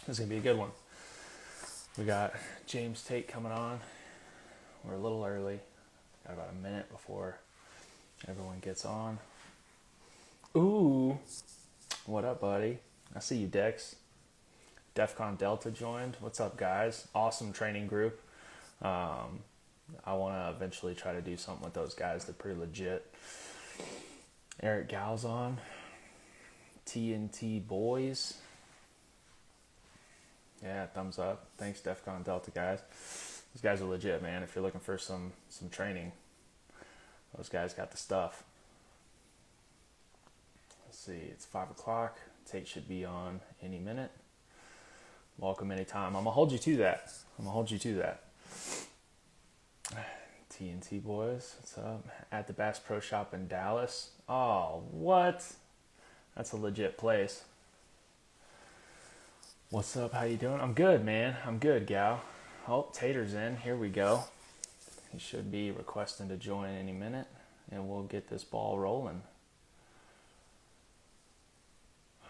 This is going to be a good one. We got James Tate coming on. We're a little early. Got about a minute before everyone gets on. Ooh. What up, buddy? I see you, Dex. DEFCON Delta joined. What's up, guys? Awesome training group. I want to eventually try to do something with those guys. They're pretty legit. Eric Gal's on. TNT Boys. Yeah, thumbs up. Thanks, DEFCON Delta guys. Those guys are legit, man. If you're looking for some training, those guys got the stuff. Let's see, it's 5 o'clock. Tate should be on any minute. Welcome anytime. I'm going to hold you to that. TNT Boys, what's up? At the Bass Pro Shop in Dallas. Oh, what? That's a legit place. What's up? How you doing? I'm good, man. I'm good, gal. Oh, Tater's in. Here we go. He should be requesting to join any minute, and we'll get this ball rolling.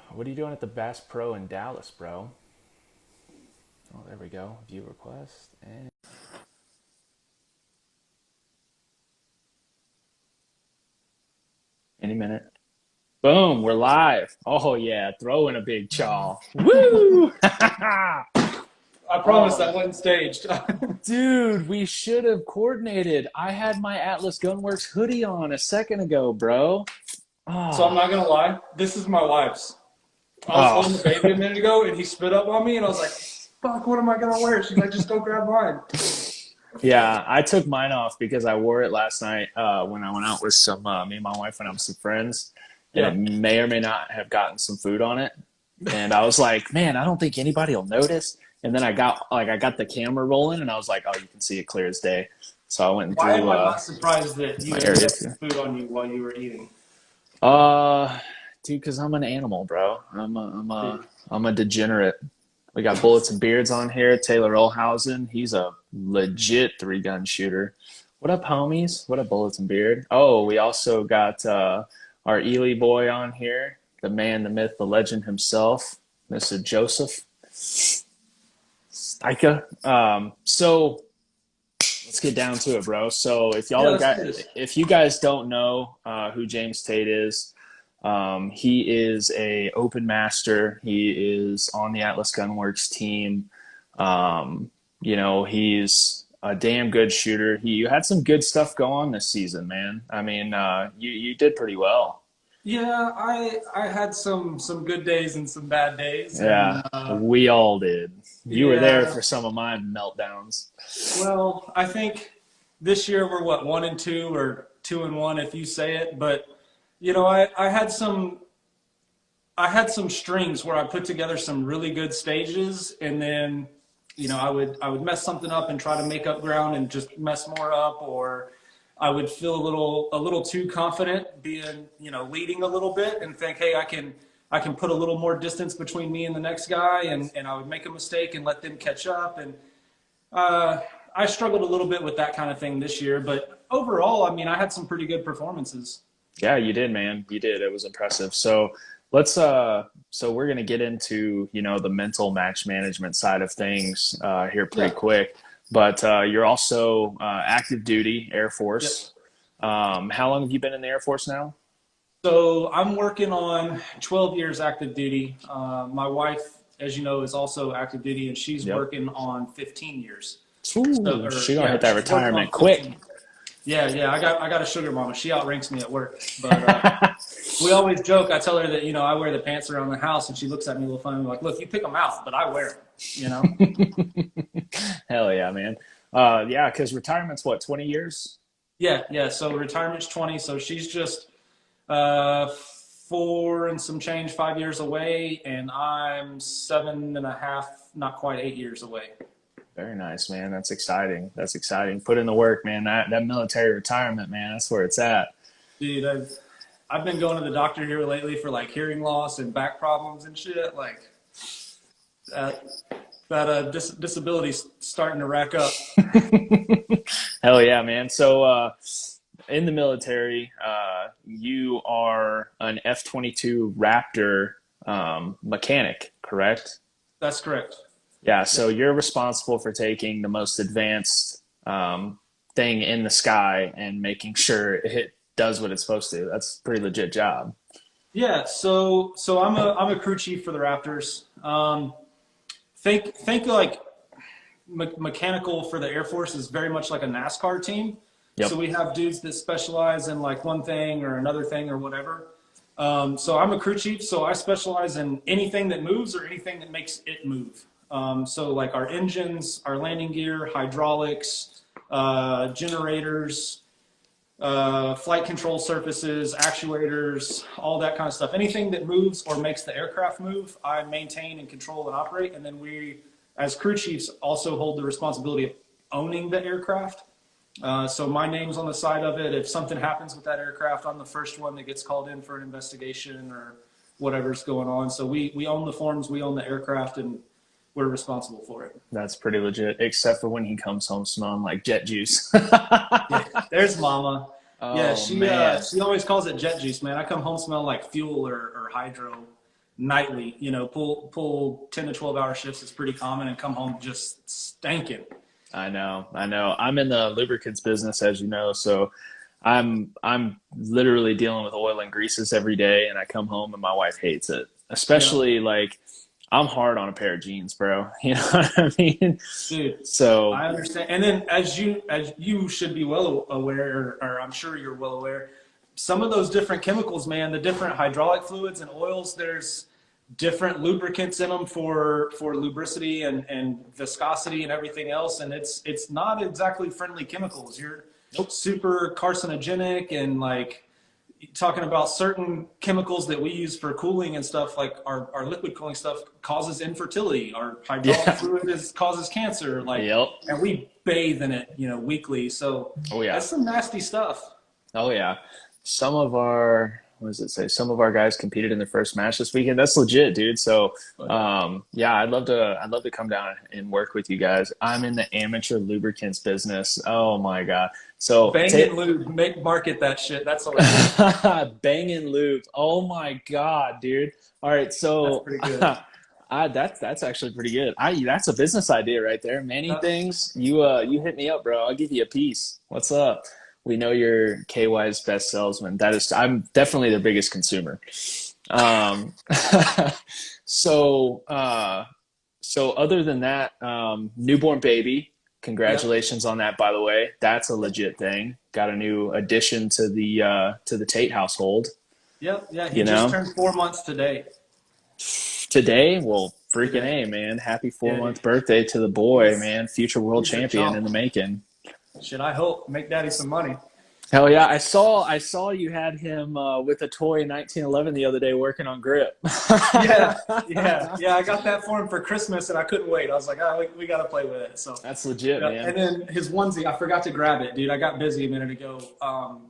What are you doing at the Bass Pro in Dallas, bro? Oh, there we go. View request. And any minute. Boom, we're live. Oh, yeah, throwing a big chaw. Woo! I promise that wasn't staged. Dude, we should have coordinated. I had my Atlas Gunworks hoodie on a second ago, bro. Oh. So I'm not going to lie. This is my wife's. I was holding the baby a minute ago, and he spit up on me, and I was like, fuck, what am I going to wear? She's like, just go grab mine. Yeah, I took mine off because I wore it last night when I went out with me and my wife went out with some friends. And it may or may not have gotten some food on it. And I was like, man, I don't think anybody will notice. And then I got the camera rolling, and I was like, oh, you can see it clear as day. So I went and Why am I not surprised that you had food on you while you were eating? Dude, because I'm an animal, bro. I'm a degenerate. We got Bullets and Beards on here. Taylor Olhausen, he's a legit 3-gun shooter. What up, homies? What up, Bullets and Beard? Oh, we also got our Ely boy on here, the man, the myth, the legend himself, Mr. Joseph Stika. So let's get down to it, bro. So if if you guys don't know who James Tate is, he is a open master. He is on the Atlas Gunworks team. He's a damn good shooter. You had some good stuff go on this season, man. I mean, you did pretty well. Yeah, I had some good days and some bad days. Yeah, and, we all did. You were there for some of my meltdowns. Well, I think this year we're 1-2 or 2-1 if you say it. But I had some strings where I put together some really good stages, and then I would mess something up and try to make up ground and just mess more up, or I would feel a little too confident being, leading a little bit and think, hey, I can put a little more distance between me and the next guy, and I would make a mistake and let them catch up. And I struggled a little bit with that kind of thing this year, but overall, I mean, I had some pretty good performances. Yeah, you did, man. You did. It was impressive. So let's so we're going to get into, the mental match management side of things here pretty quick. But you're also active duty Air Force. Yep. How long have you been in the Air Force now? So I'm working on 12 years active duty. My wife, as you know, is also active duty, and she's working on 15 years. Ooh, so, she's going to hit that retirement quick. Yeah. I got a sugar mama. She outranks me at work. But we always joke. I tell her that, I wear the pants around the house, and she looks at me a little funny. I'm like, look, you pick them out, but I wear them. Hell yeah, man. Yeah, because retirement's what, 20 years? Yeah. So retirement's 20. So she's just 4 and some change, 5 years away, and I'm 7.5, not quite 8 years away. Very nice, man. That's exciting. Put in the work, man. That military retirement, man, that's where it's at. Dude, I've been going to the doctor here lately for like hearing loss and back problems and shit. Like that disability's starting to rack up. Hell yeah, man. So in the military, you are an F-22 Raptor mechanic, correct? That's correct. Yeah, Yep. so you're responsible for taking the most advanced thing in the sky and making sure it does what it's supposed to. That's a pretty legit job. Yeah. So I'm a crew chief for the Raptors. Think like mechanical for the Air Force is very much like a NASCAR team. So Yep. we have dudes that specialize in like one thing or another thing or whatever. So I'm a crew chief, so I specialize in anything that moves or anything that makes it move. So like our engines, our landing gear, hydraulics, generators, flight control surfaces, actuators, all that kind of stuff. Anything that moves or makes the aircraft move, I maintain and control and operate. And then we, as crew chiefs, also hold the responsibility of owning the aircraft. So my name's on the side of it. If something happens with that aircraft, I'm the first one that gets called in for an investigation or whatever's going on. So we own the forms, we own the aircraft, and we're responsible for it. That's pretty legit, except for when he comes home smelling like jet juice. Yeah, there's Mama. Yeah, Oh man. she always calls it jet juice, man. I come home smelling like fuel or hydro nightly. You know, pull 10 to 12 hour shifts is pretty common, and come home just stinking. I know. I'm in the lubricants business, as you know, so I'm literally dealing with oil and greases every day, and I come home and my wife hates it. Yeah, Especially like I'm hard on a pair of jeans, bro. You know what I mean? dude, So I understand. And then as you should be well aware, or I'm sure you're well aware, some of those different chemicals, man, the different hydraulic fluids and oils, there's different lubricants in them for lubricity and viscosity and everything else, and it's not exactly friendly chemicals. You're super carcinogenic, and like talking about certain chemicals that we use for cooling and stuff, like our liquid cooling stuff causes infertility. Our hydraulic yeah. fluid causes cancer, like, Yep. and we bathe in it, weekly. So Oh yeah. that's some nasty stuff. Oh yeah. Some of our what does it say? Some of our guys competed in their first match this weekend. That's legit, dude. So yeah, I'd love to come down and work with you guys. I'm in the amateur lubricants business. Oh my God. So Bangin lube, market that shit. That's all right. Bangin lube. Oh my God, dude. All right, That's so pretty good. that's actually pretty good. That's a business idea right there. Many things. You hit me up, bro. I'll give you a piece. What's up? We know you're KY's best salesman. I'm definitely their biggest consumer. Um, so so other than that, newborn baby. Congratulations on that, by the way. That's a legit thing. Got a new addition to the Tate household. Yep, yeah, he You just know, turned 4 months today. today, well, freaking Today. A, man. Happy four Yeah, dude. month birthday to the boy, He's man. Future world he's a champion chump. in the making. Should I hope make daddy some money? Hell yeah! I saw you had him with a toy 1911 the other day working on grip. Yeah, yeah. I got that for him for Christmas, and I couldn't wait. I was like, oh, we got to play with it. So, That's legit, yeah. man. And then his onesie, I forgot to grab it, dude. I got busy a minute ago.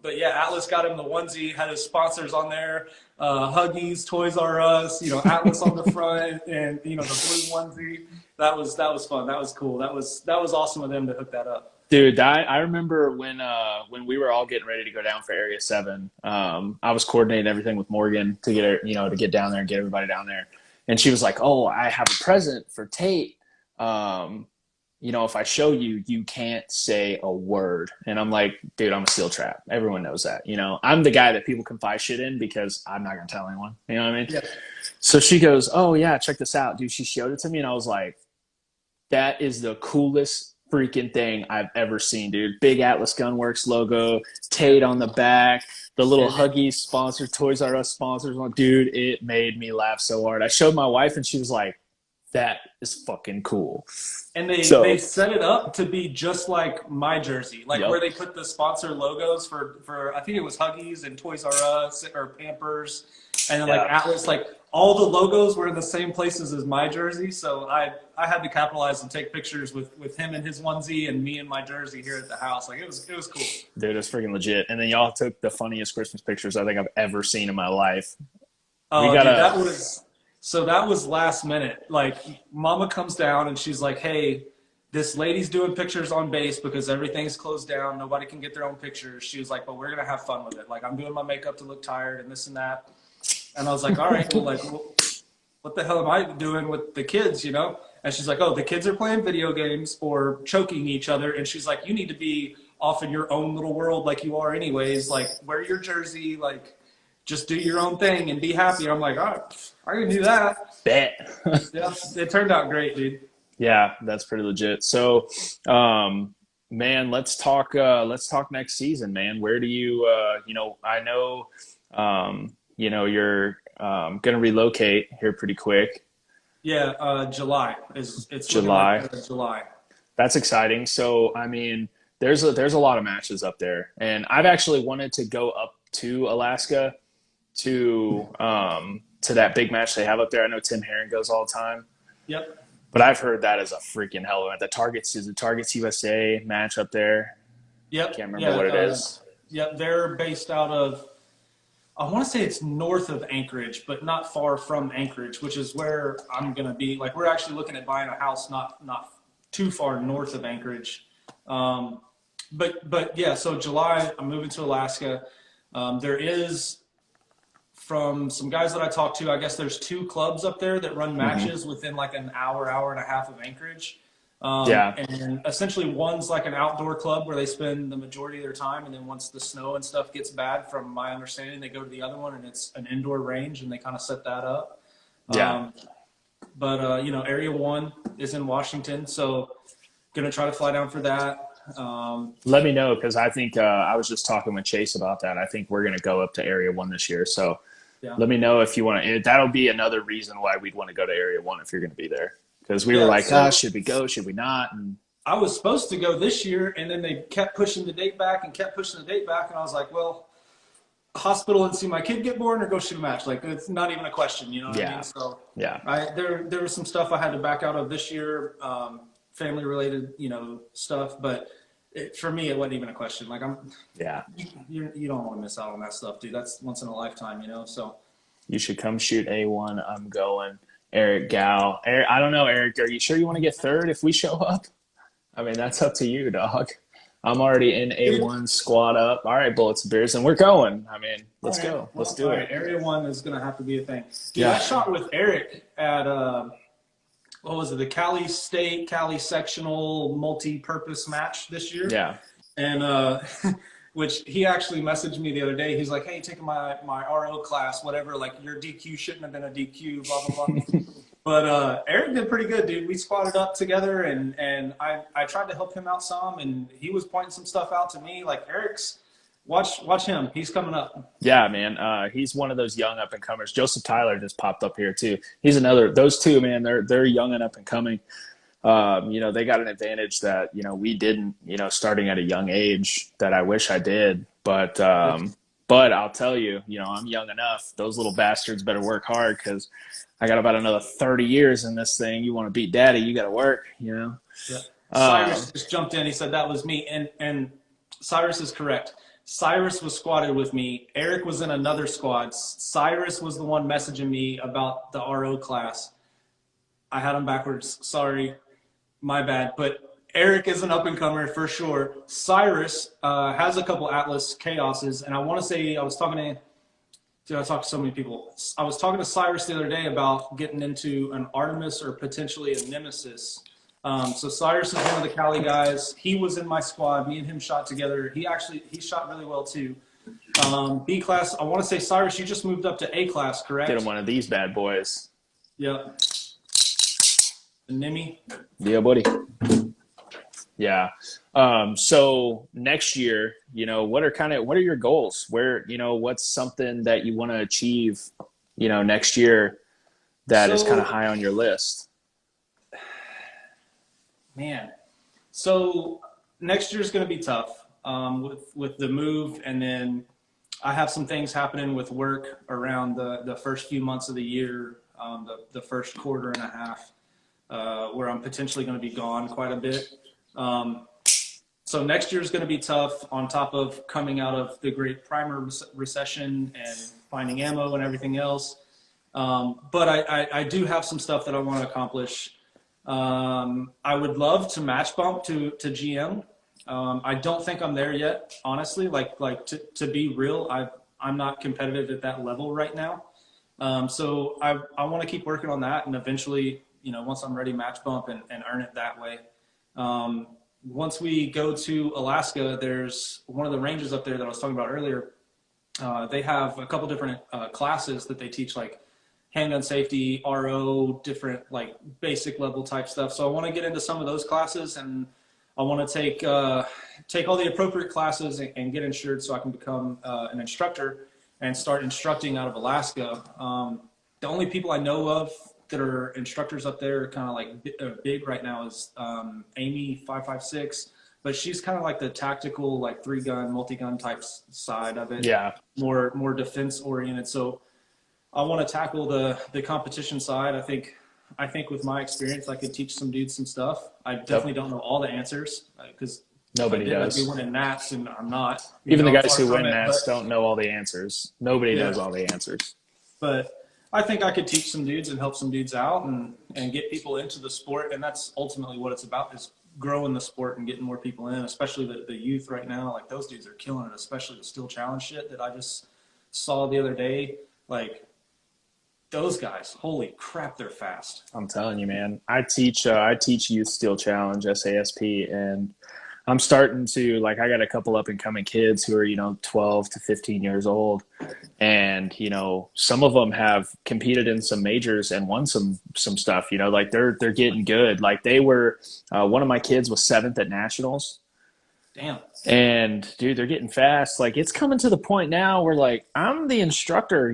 But yeah, Atlas got him the onesie. Had his sponsors on there: Huggies, Toys R Us. Atlas on the front, and the blue onesie. That was fun. That was cool. That was awesome of them to hook that up. Dude, I remember when we were all getting ready to go down for Area 7. I was coordinating everything with Morgan to get her, to get down there and get everybody down there. And she was like, "Oh, I have a present for Tate. If I show you, you can't say a word." And I'm like, "Dude, I'm a steel trap. Everyone knows that. I'm the guy that people confide shit in because I'm not gonna tell anyone. You know what I mean?" Yeah. So she goes, "Oh yeah, check this out, dude." She showed it to me, and I was like, "That is the coolest freaking thing I've ever seen, dude. Big Atlas Gunworks logo, Tate on the back, the little Huggies sponsor, Toys R Us sponsors. Dude, it made me laugh so hard. I showed my wife, and she was like, "That is fucking cool." And they set it up to be just like my jersey, like Yep. where they put the sponsor logos for I think it was Huggies and Toys R Us or Pampers, and then like Atlas, like all the logos were in the same places as my jersey. So I had to capitalize and take pictures with him and his onesie and me and my jersey here at the house. Like it was cool. Dude, it's freaking legit. And then y'all took the funniest Christmas pictures I think I've ever seen in my life. Oh, dude, that was last minute. Like Mama comes down and she's like, "Hey, this lady's doing pictures on base because everything's closed down. Nobody can get their own pictures." She was like, "But we're gonna have fun with it. Like I'm doing my makeup to look tired and this and that." And I was like, "All right, well, what the hell am I doing with the kids, you know? And she's like, oh, the kids are playing video games or choking each other. And she's like, you need to be off in your own little world like you are anyways. Like, wear your jersey, like, just do your own thing and be happy. And I'm like, all right, I can do that. Bet. Yeah, it turned out great, dude. Yeah, that's pretty legit. So, man, let's talk next season, man. Where do you, I know, you're going to relocate here pretty quick. Yeah, July it's July. Looking like July. That's exciting. So, I mean, there's a lot of matches up there, and I've actually wanted to go up to Alaska to that big match they have up there. I know Tim Herron goes all the time. Yep. But I've heard that is a freaking hell of a match. The Targets USA match up there. Yep. I can't remember what it is. Yep, they're based out of, I want to say it's north of Anchorage, but not far from Anchorage, which is where I'm going to be. Like, we're actually looking at buying a house not too far north of Anchorage. But yeah, so July, I'm moving to Alaska. There is, from some guys that I talked to, I guess there's 2 clubs up there that run matches within like an hour and a half of Anchorage. And essentially one's like an outdoor club where they spend the majority of their time. And then once the snow and stuff gets bad, from my understanding, they go to the other one and it's an indoor range and they kind of set that up. Area 1 is in Washington. So going to try to fly down for that. Let me know, because I think I was just talking with Chase about that. I think we're going to go up to Area 1 this year. So let me know if you want to. That'll be another reason why we'd want to go to Area 1 if you're going to be there. Because we were like, should we go? Should we not? And I was supposed to go this year, and then they kept pushing the date back and kept pushing the date back. And I was like, well, hospital and see my kid get born or go shoot a match. Like, it's not even a question, you know what I mean? So there was some stuff I had to back out of this year, family related, stuff. But for me, it wasn't even a question. Like, you don't want to miss out on that stuff, dude. That's once in a lifetime, so. You should come shoot A1. I'm going. Eric Gow. I don't know, Eric. Are you sure you want to get third if we show up? I mean, that's up to you, dog. I'm already in A1 squad up. All right, Bullets and Beers, and we're going. I mean, let's go. Let's do it. Area 1 is going to have to be a thing. Dude, I shot with Eric at, what was it, the Cali State, Cali Sectional multi-purpose match this year. Yeah. And which he actually messaged me the other day. He's like, hey, taking my RO class, whatever, like your DQ shouldn't have been a DQ, blah, blah, blah. But Eric did pretty good, dude. We squatted up together, and I tried to help him out some, and he was pointing some stuff out to me. Like, Eric's, watch him. He's coming up. Yeah, man. He's one of those young up-and-comers. Joseph Tyler just popped up here, too. He's another – those two, man, they're young and up-and-coming. They got an advantage that, we didn't, starting at a young age that I wish I did. But I'll tell you, I'm young enough. Those little bastards better work hard, because I got about another 30 years in this thing. You want to beat daddy, you got to work, Yeah. Cyrus just jumped in. He said that was me. And Cyrus is correct. Cyrus was squatted with me. Eric was in another squad. Cyrus was the one messaging me about the RO class. I had him backwards. Sorry. My bad. But Eric is an up-and-comer for sure. Cyrus has a couple Atlas Chaoses, and I want to say I talked to so many people. I was talking to Cyrus the other day about getting into an Artemis or potentially a Nemesis. So Cyrus is one of the Cali guys. He was in my squad. Me and him shot together. He shot really well too. B class, I want to say, Cyrus, you just moved up to A class, correct? Get him one of these bad boys. Yep. The Nimi. Yeah, buddy. Yeah. So next year, what are your goals? What's something that you want to achieve, next year that is kind of high on your list? Man. So next year is going to be tough with the move. And then I have some things happening with work around the first few months of the year, the first quarter and a half. Where I'm potentially going to be gone quite a bit. So next year is going to be tough, on top of coming out of the great primer recession and finding ammo and everything else. But I do have some stuff that I want to accomplish. I would love to match bump to GM. I don't think I'm there yet, honestly. Like to be real, I'm not competitive at that level right now. So I want to keep working on that, and eventually, once I'm ready, match bump and earn it that way. Once we go to Alaska, there's one of the ranges up there that I was talking about earlier. They have a couple different classes that they teach, like handgun safety, RO, different like basic level type stuff. So I want to get into some of those classes, and I want to take all the appropriate classes and get insured so I can become an instructor and start instructing out of Alaska. The only people I know of that are instructors up there kind of like big right now is Amy 556, but she's kind of like the tactical, like 3-gun, multi-gun type side of it. Yeah. More defense oriented. So I want to tackle the competition side. I think with my experience, I could teach some dudes some stuff. I definitely don't know all the answers because nobody does. I'd be winning Nats, and I'm not. Even the guys who win Nats don't know all the answers. Nobody knows all the answers. But I think I could teach some dudes and help some dudes out and get people into the sport. And that's ultimately what it's about, is growing the sport and getting more people in, especially the youth right now. Like, those dudes are killing it, especially the steel challenge shit that I just saw the other day. Like, those guys, holy crap, they're fast. I'm telling you, man. I teach youth steel challenge, SASP, and I'm starting to, like, I got a couple up and coming kids who are, 12 to 15 years old. And, some of them have competed in some majors and won some stuff, like they're getting good. Like, they were, one of my kids was 7th at nationals. Damn. And dude, they're getting fast. Like, it's coming to the point now where, like, I'm the instructor,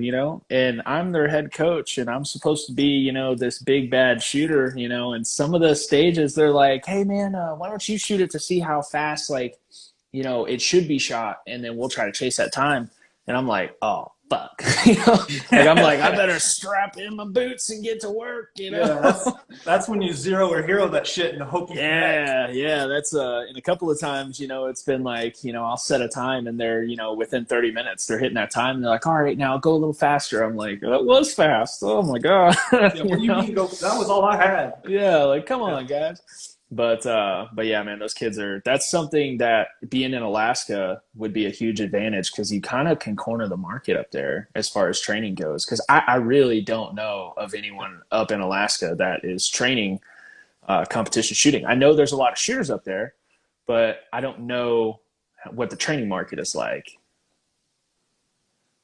and I'm their head coach, and I'm supposed to be, this big bad shooter, and some of the stages they're like, hey man, why don't you shoot it to see how fast, like, it should be shot. And then we'll try to chase that time. And I'm like, oh, fuck. Like, I'm like, I better strap in my boots and get to work, Yeah, that's when you zero or hero that shit and hope you connect. Yeah. That's in a couple of times, it's been like, I'll set a time and they're, within 30 minutes, they're hitting that time. And they're like, all right, now go a little faster. I'm like, that was fast. Oh my God. Yeah, what do you mean go? That was all I had. Yeah, like, come on, guys. But yeah, man, those kids that's something that being in Alaska would be a huge advantage, because you kind of can corner the market up there as far as training goes. Because I really don't know of anyone up in Alaska that is training competition shooting. I know there's a lot of shooters up there, but I don't know what the training market is like.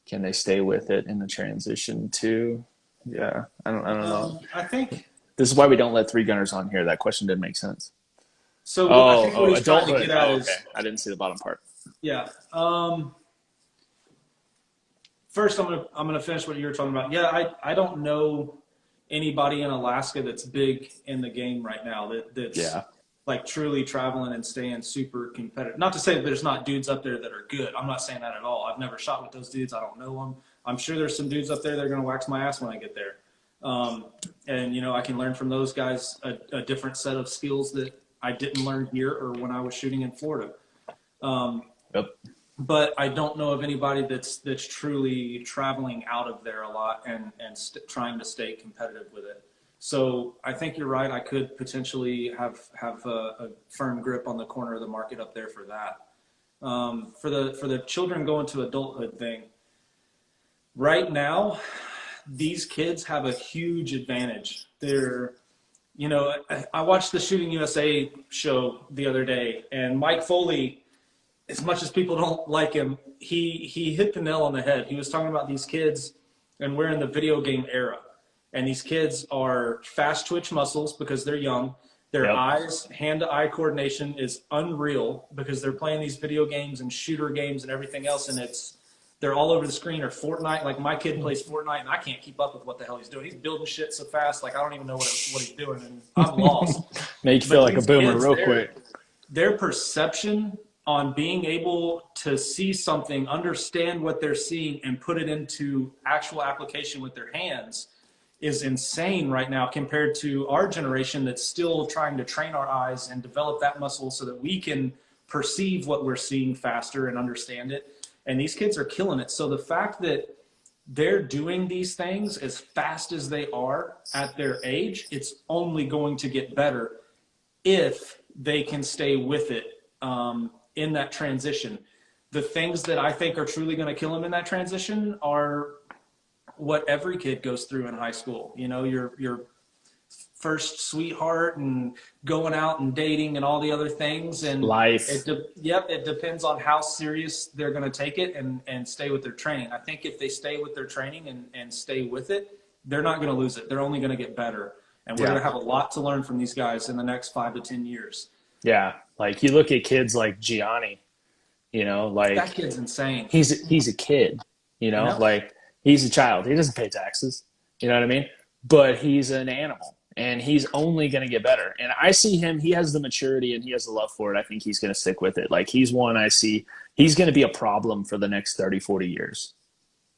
Can they stay with it in the transition too? Yeah, I don't know. I think this is why we don't let 3-gunners on here. That question didn't make sense. So I think what he's trying to get at is, okay. I didn't see the bottom part. Yeah. First, I'm gonna finish what you were talking about. Yeah, I don't know anybody in Alaska that's big in the game right now that's like truly traveling and staying super competitive. Not to say that there's not dudes up there that are good. I'm not saying that at all. I've never shot with those dudes. I don't know them. I'm sure there's some dudes up there that are gonna wax my ass when I get there. And I can learn from those guys a different set of skills that I didn't learn here or when I was shooting in Florida. Yep. But I don't know of anybody that's truly traveling out of there a lot and trying to stay competitive with it. So I think you're right. I could potentially have a firm grip on the corner of the market up there for that. For the children going to adulthood thing, right now, these kids have a huge advantage. They're, I watched the Shooting USA show the other day, and Mike Foley, as much as people don't like him, he hit the nail on the head. He was talking about these kids, and we're in the video game era. And these kids are fast twitch muscles because they're young. Their eyes, hand-to-eye coordination is unreal because they're playing these video games and shooter games and everything else, and they're all over the screen. Or Fortnite, like my kid plays Fortnite, and I can't keep up with what the hell he's doing. He's building shit so fast, like I don't even know what he's doing, and I'm lost. Make you feel like a boomer real quick. Their perception on being able to see something, understand what they're seeing, and put it into actual application with their hands is insane right now compared to our generation that's still trying to train our eyes and develop that muscle so that we can perceive what we're seeing faster and understand it. And these kids are killing it. So the fact that they're doing these things as fast as they are at their age, it's only going to get better if they can stay with it in that transition. The things that I think are truly going to kill them in that transition are what every kid goes through in high school. You know, your first sweetheart and going out and dating and all the other things. And Life. it depends on how serious they're going to take it and stay with their training. I think if they stay with their training and stay with it, they're not going to lose it. They're only going to get better. And we're going to have a lot to learn from these guys in the next 5 to 10 years. Yeah. Like you look at kids like Gianni, you know, like that kid's insane. He's a kid, you know, like he's a child. He doesn't pay taxes. You know what I mean? But he's an animal and he's only going to get better. And I see him, he has the maturity and he has the love for it. I think he's going to stick with it. Like he's one I see, he's going to be a problem for the next 30, 40 years.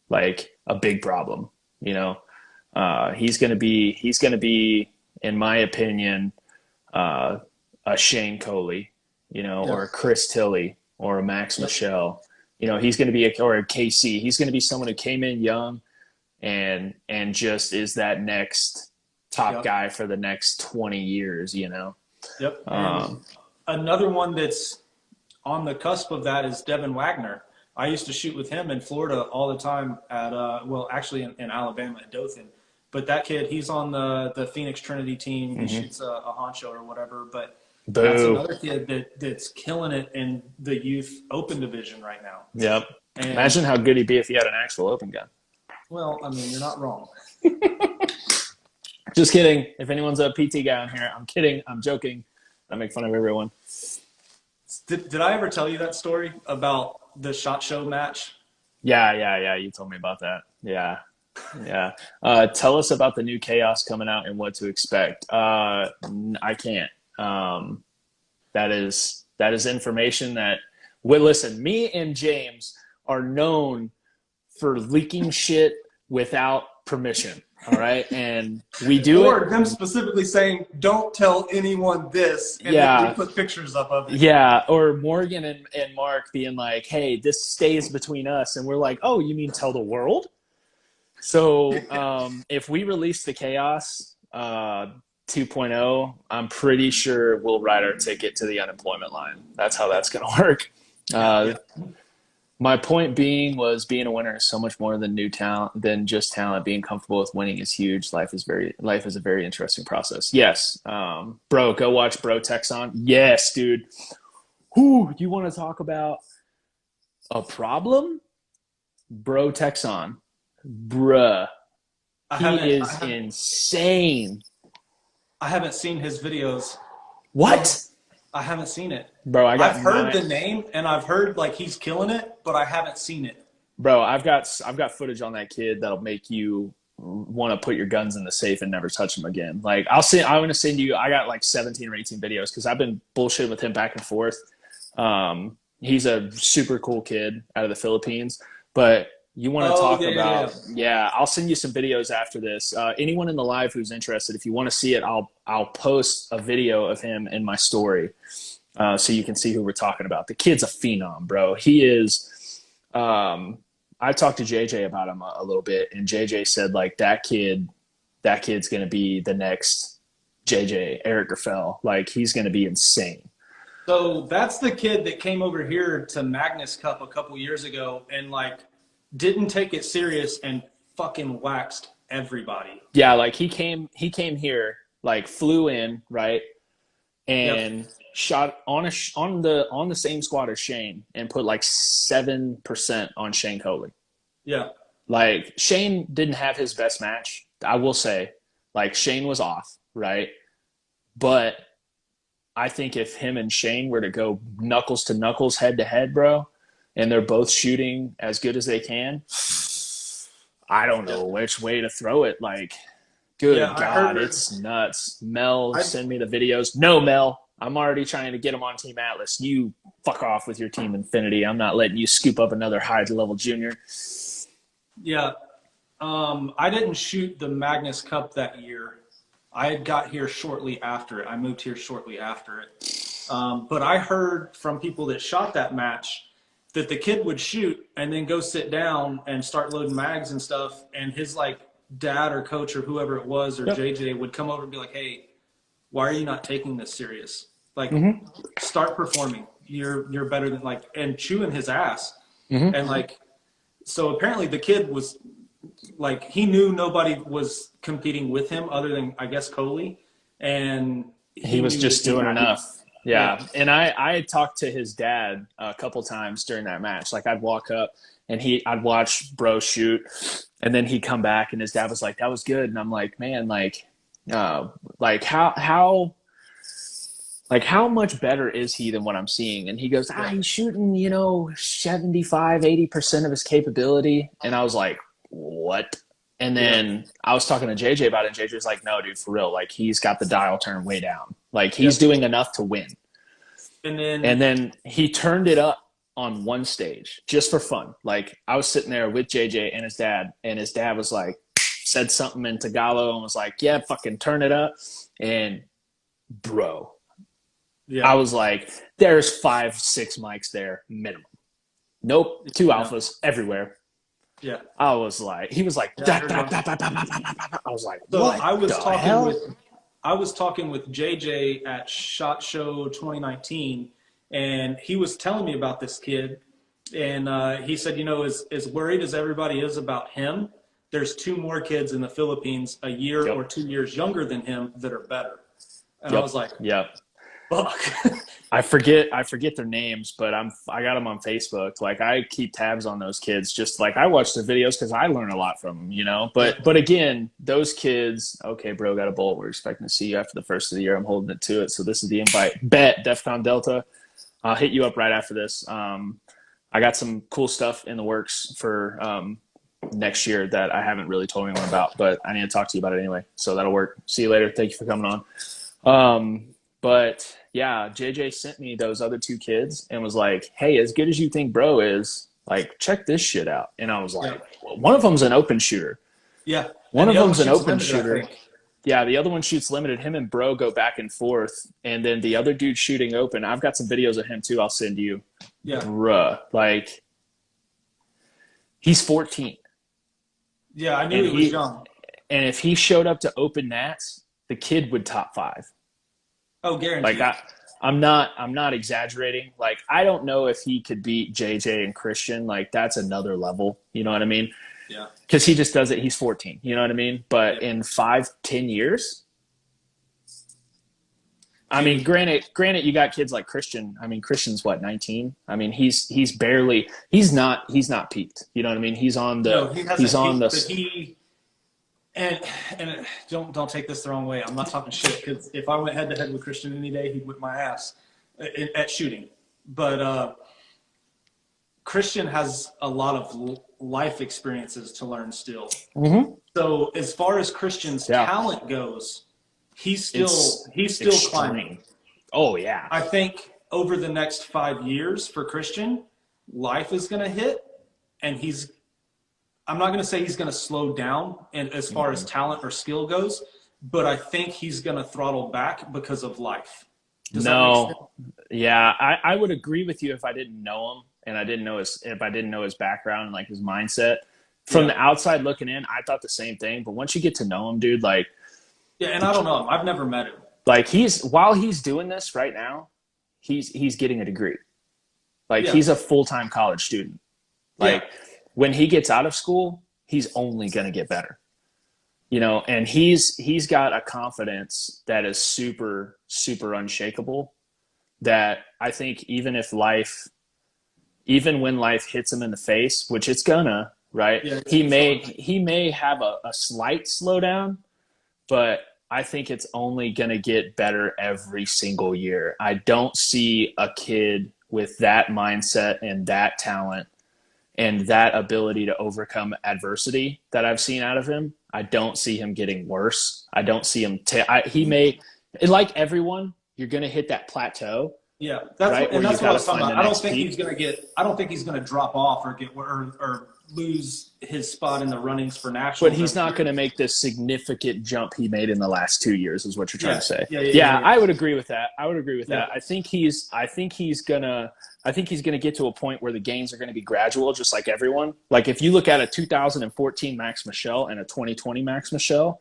Like a big problem, you know? He's going to be, in my opinion, a Shane Coley, you know, or a Chris Tilley or a Max Michelle. You know, he's going to be or a KC. He's going to be someone who came in young and just is that next top guy for the next 20 years, you know? Yep. Another one that's on the cusp of that is Devin Wagner. I used to shoot with him in Florida all the time at, actually in Alabama at Dothan. But that kid, he's on the Phoenix Trinity team. He shoots a honcho or whatever. But that's another kid that's killing it in the youth open division right now. Yep. And imagine how good he'd be if he had an actual open gun. Well, I mean, you're not wrong. Just kidding. If anyone's a PT guy on here, I'm kidding. I'm joking. I make fun of everyone. Did I ever tell you that story about the SHOT Show match? Yeah. You told me about that. Yeah. Tell us about the new Chaos coming out and what to expect. I can't. That is information that listen, me and James are known for leaking shit without permission. All right. And we do or them specifically saying, don't tell anyone this. And then we put pictures up of it. Yeah. Or Morgan and Mark being like, hey, this stays between us. And we're like, oh, you mean tell the world? So if we release the Chaos 2.0, I'm pretty sure we'll write our ticket to the unemployment line. That's how that's going to work. My point being was being a winner is so much more than new talent, than just talent. Being comfortable with winning is huge. Life is a very interesting process. Yes. Bro, go watch Bro Texon. Yes, dude. Who you want to talk about a problem? Bro Texon. Bruh. He is insane. I haven't seen his videos. What? I haven't seen it. Bro, I've heard the name and I've heard like he's killing it, but I haven't seen it. Bro, I've got footage on that kid that'll make you want to put your guns in the safe and never touch them again. Like I'm going to send you, I got like 17 or 18 videos because I've been bullshitting with him back and forth. He's a super cool kid out of the Philippines, but you want to talk about, I'll send you some videos after this. Anyone in the live who's interested, if you want to see it, I'll post a video of him in my story so you can see who we're talking about. The kid's a phenom, bro. He is, I talked to JJ about him a little bit, and JJ said, like, that kid's going to be the next JJ, Eric Graffel. Like, he's going to be insane. So that's the kid that came over here to Magnus Cup a couple years ago and, like, didn't take it serious and fucking waxed everybody. Yeah, like he came here, like flew in, right? And shot on the same squad as Shane and put like 7% on Shane Coley. Yeah. Like Shane didn't have his best match, I will say. Like Shane was off, right? But I think if him and Shane were to go knuckles to knuckles, head to head, bro, and they're both shooting as good as they can, I don't know which way to throw it. Like, good God, it's nuts. Mel, send me the videos. No, Mel, I'm already trying to get them on Team Atlas. You fuck off with your Team Infinity. I'm not letting you scoop up another high-level junior. Yeah. I didn't shoot the Magnus Cup that year. I had got here shortly after it. I moved here shortly after it. But I heard from people that shot that match that the kid would shoot and then go sit down and start loading mags and stuff. And his like dad or coach or whoever it was, or JJ would come over and be like, hey, why are you not taking this serious? Like start performing. You're better than like, and chewing his ass. And like, so apparently the kid was like he knew nobody was competing with him other than I guess Coley, and He he was knew just that he doing had enough. yeah, Yeah. And I had talked to his dad a couple times during that match. Like I'd walk up and I'd watch bro shoot, and then he'd come back and his dad was like, that was good. And I'm like, man, uh, like how much better is he than what I'm seeing? And he goes, yeah, he's shooting, 75, 80% of his capability. And I was like, what? And yeah. then I was talking to JJ about it, and JJ was like, no, dude, for real. Like, he's got the dial turned way down. Like, he's Yep. doing enough to win. And then And then he turned it up on one stage just for fun. Like, I was sitting there with JJ and his dad was like, said something in Tagalog and was like, yeah, fucking turn it up. And bro, yeah, I was like, there's 5, 6 mics there minimum. Nope, 2 yeah, alphas everywhere. yeah. I was like, he was like, Yeah, I da, heard da, about da, da, da, da, da, da, da. I was like, So what the hell? I was talking with JJ at SHOT Show 2019, and he was telling me about this kid, and he said, as worried as everybody is about him, there's 2 more kids in the Philippines a year Yep. or 2 years younger than him that are better. And Yep. I was like, yep. fuck. I forget their names, but I got them on Facebook. Like I keep tabs on those kids. Just like I watch the videos because I learn a lot from them, But again, those kids. Okay, bro, got a bolt. We're expecting to see you after the first of the year. I'm holding it to it. So this is the invite. Bet DEFCON Delta. I'll hit you up right after this. I got some cool stuff in the works for next year that I haven't really told anyone about, but I need to talk to you about it anyway. So that'll work. See you later. Thank you for coming on. But yeah, JJ sent me those other 2 kids and was like, hey, as good as you think bro is, like, check this shit out. And I was like, well, one of them's an open shooter. Yeah. One of the other them's an shoots open limited, shooter. Yeah, the other one shoots limited. Him and bro go back and forth. And then the other dude shooting open, I've got some videos of him too I'll send you. Yeah. Bruh. Like, he's 14. Yeah, I knew he was young. And if he showed up to open Nats, the kid would top 5. Oh, guaranteed. Like I'm not exaggerating. Like I don't know if he could beat JJ and Christian. Like that's another level. You know what I mean? Yeah. Because he just does it. He's 14. You know what I mean? But in 5-10 years, I mean, granted, you got kids like Christian. I mean, Christian's what 19. I mean, he's not peaked. You know what I mean? He's on the. No, he hasn't. He's on the. And don't take this the wrong way. I'm not talking shit because if I went head to head with Christian any day, he'd whip my ass at shooting. But Christian has a lot of life experiences to learn still. Mm-hmm. So as far as Christian's talent goes, he's still climbing. Oh yeah. I think over the next 5 years for Christian, life is going to hit, and I'm not going to say he's going to slow down and as far as talent or skill goes, but I think he's going to throttle back because of life. Does that make sense? Yeah, I would agree with you if I didn't know him and if I didn't know his background and like his mindset. From the outside looking in, I thought the same thing. But once you get to know him, dude, like and I don't know him. I've never met him. Like while he's doing this right now, he's getting a degree. Like he's a full-time college student. Like when he gets out of school, he's only going to get better. And he's got a confidence that is super, super unshakable that I think even when life hits him in the face, which it's gonna, right? Yeah, he may have a slight slowdown, but I think it's only going to get better every single year. I don't see a kid with that mindset and that talent and that ability to overcome adversity that I've seen out of him. I don't see him getting worse. I don't see him. He may, like everyone, you're going to hit that plateau. Yeah, that's what I was talking about. I don't think he's going to drop off or lose his spot in the runnings for nationals. But he's not going to make this significant jump he made in the last 2 years, is what you're trying to say. Yeah, I would agree with that. I think he's gonna get to a point where the gains are going to be gradual, just like everyone. Like if you look at a 2014 Max Michel and a 2020 Max Michel,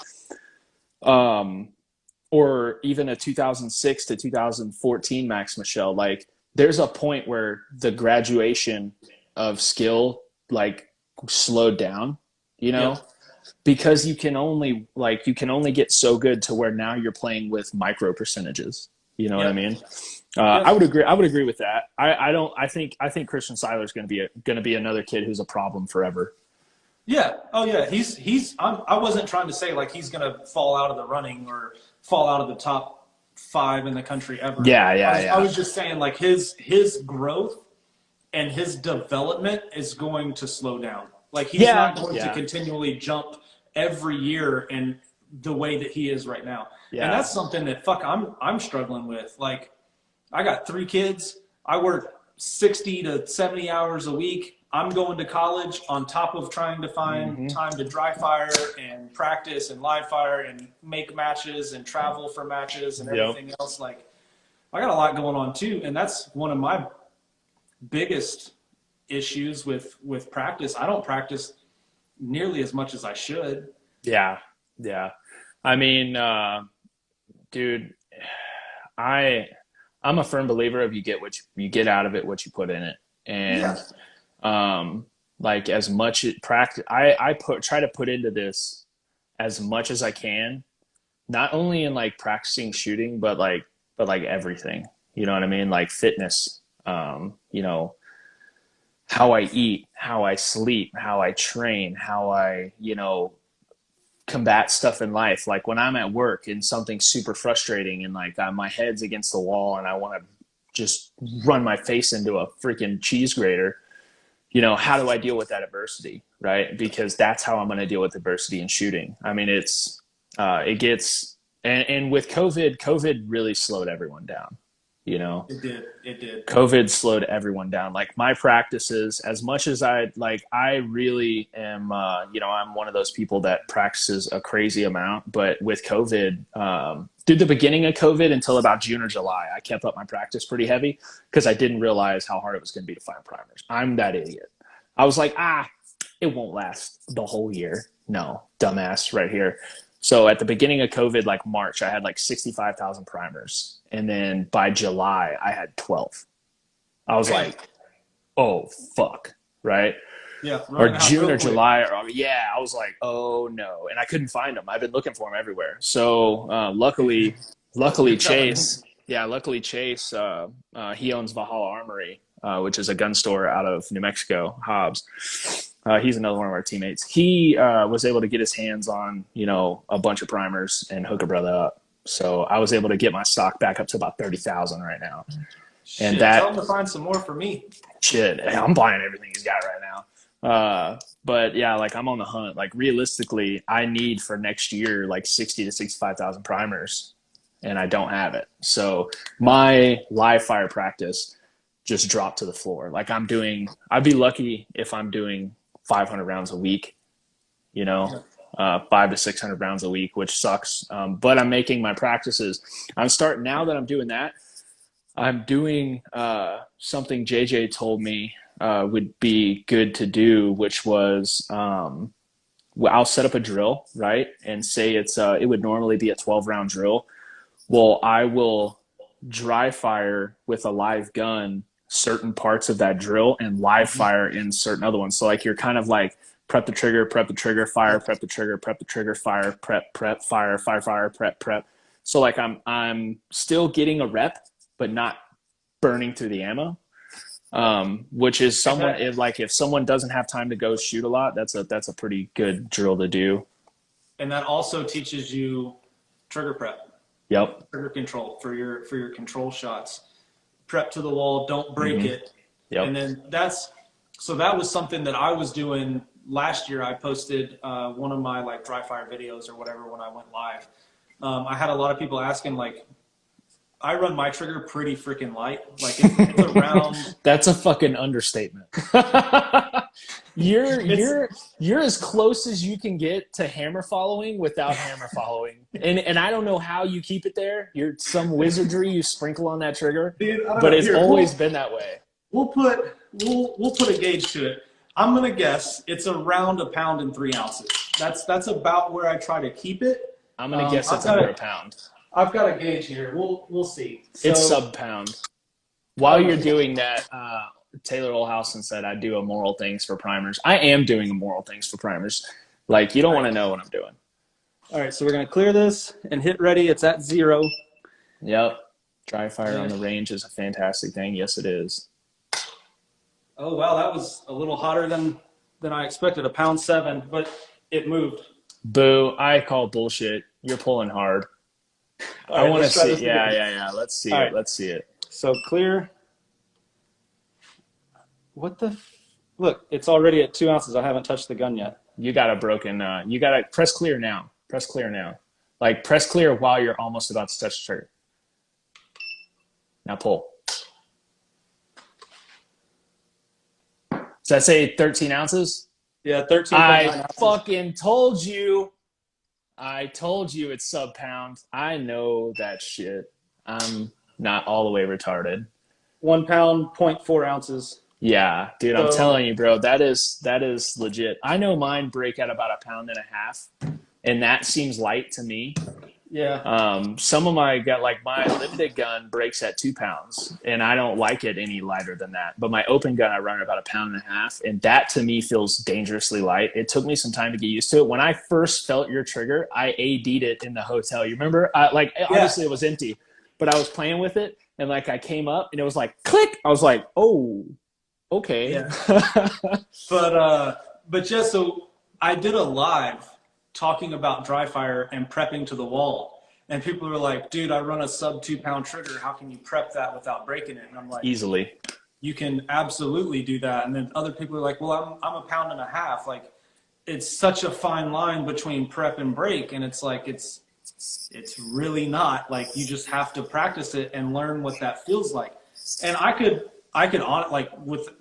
or even a 2006 to 2014 Max Michel, like there's a point where the graduation of skill like slowed down. you know, because you can only get so good to where now you're playing with micro percentages. You know what I mean? I would agree with that. I think Christian Seiler is going to be another kid who's a problem forever. Yeah. Oh yeah. I wasn't trying to say like he's going to fall out of the running or fall out of the top 5 in the country ever. Yeah. I was just saying like his growth and his development is going to slow down. Like he's not going to continually jump every year and the way that he is right now. Yeah. And that's something that I'm struggling with. Like I got 3 kids. I work 60 to 70 hours a week. I'm going to college on top of trying to find time to dry fire and practice and live fire and make matches and travel for matches and everything else. Like I got a lot going on too. And that's one of my biggest issues with practice. I don't practice nearly as much as I should. Yeah. I mean, dude, I'm a firm believer of you get out of it what you put in it. And like as much practice, I try to put into this as much as I can, not only in like practicing shooting, but like everything, you know what I mean? Like fitness, you know, how I eat, how I sleep, how I train, how I, you know, combat stuff in life. Like when I'm at work and something's super frustrating and like my head's against the wall and I want to just run my face into a freaking cheese grater, you know, how do I deal with that adversity? Right. Because that's how I'm going to deal with adversity in shooting. I mean, it gets, and with COVID really slowed everyone down. You know, it did. COVID slowed everyone down. Like my practices, as much as I really am, you know, I'm one of those people that practices a crazy amount, but with COVID, through the beginning of COVID until about June or July, I kept up my practice pretty heavy because I didn't realize how hard it was going to be to find primers. I'm that idiot. I was like, it won't last the whole year. No, dumbass right here. So at the beginning of COVID, like March, I had like 65,000 primers. And then by July, I had 12. I was like, oh, fuck. Right? Yeah. Or June or July. I was like, oh, no. And I couldn't find them. I've been looking for them everywhere. So luckily Chase, he owns Valhalla Armory, which is a gun store out of New Mexico, Hobbs. He's another one of our teammates. He was able to get his hands on, you know, a bunch of primers and hook a brother up. So I was able to get my stock back up to about 30,000 right now. Shit, and tell him to find some more for me. Shit, I'm buying everything he's got right now. But yeah, like I'm on the hunt. Like realistically, I need for next year like 60 to 65,000 primers, and I don't have it. So my live fire practice just dropped to the floor. Like I'd be lucky if I'm doing 500 rounds a week, you know, 500 to 600 rounds a week, which sucks. But I'm making my practices. Now that I'm doing that, I'm doing something JJ told me would be good to do, which was I'll set up a drill, right? And say it would normally be a 12-round drill. Well, I will dry fire with a live gun certain parts of that drill and live fire in certain other ones. So like you're kind of like prep the trigger, fire, prep the trigger, fire, prep, fire, prep. So like I'm still getting a rep, but not burning through the ammo. Which is if someone doesn't have time to go shoot a lot, that's a pretty good drill to do. And that also teaches you trigger prep. Yep. Trigger control for your control shots. Prep to the wall, don't break it. Yep. And then that was something that I was doing last year. I posted one of my like dry fire videos or whatever when I went live. I had a lot of people asking, like, I run my trigger pretty freaking light. Like it's around. That's a fucking understatement. You're as close as you can get to hammer following without hammer following. And I don't know how you keep it there. You're some wizardry you sprinkle on that trigger. Dude, but it's always been that way. We'll put a gauge to it. I'm gonna guess it's around 1 pound and 3 ounces. That's about where I try to keep it. I'm gonna guess it's under 1 pound. I've got a gauge here. We'll see. It's sub-pound. While you're doing that, Taylor Olhausen said I do immoral things for primers. I am doing immoral things for primers. Like, you don't want to know what I'm doing. All right, so we're going to clear this and hit ready. It's at 0. Yep. Dry fire on the range is a fantastic thing. Yes, it is. Oh, wow, that was a little hotter than I expected, 1.7 pounds, but it moved. Boo. I call bullshit. You're pulling hard. I want to see. Yeah. Let's see it. Let's see it. So clear. What the? Look, it's already at 2 ounces. I haven't touched the gun yet. You got a broken, you got to press clear now. Press clear now. Like, press clear while you're almost about to touch the trigger. Now pull. Does that say 13 ounces? Yeah, 13.9 ounces. I fucking told you. I told you it's sub-pound. I know that shit. I'm not all the way retarded. 1 pound, 0.4 ounces. Yeah, dude, I'm telling you, bro, that is legit. I know mine break at about 1.5 pounds, and that seems light to me. Yeah. Some of my limited gun breaks at 2 pounds, and I don't like it any lighter than that. But my open gun, I run at about 1.5 pounds, and that to me feels dangerously light. It took me some time to get used to it. When I first felt your trigger, I AD'd it in the hotel. You remember? Obviously it was empty, but I was playing with it, and like I came up, and it was like click. I was like, oh. Okay. Yeah. But yeah, so I did a live talking about dry fire and prepping to the wall. And people were like, dude, I run a sub 2 pound trigger. How can you prep that without breaking it? And I'm like, easily. You can absolutely do that. And then other people are like, well, I'm 1.5 pounds. Like, it's such a fine line between prep and break. And it's like, it's really not. Like, you just have to practice it and learn what that feels like. And I could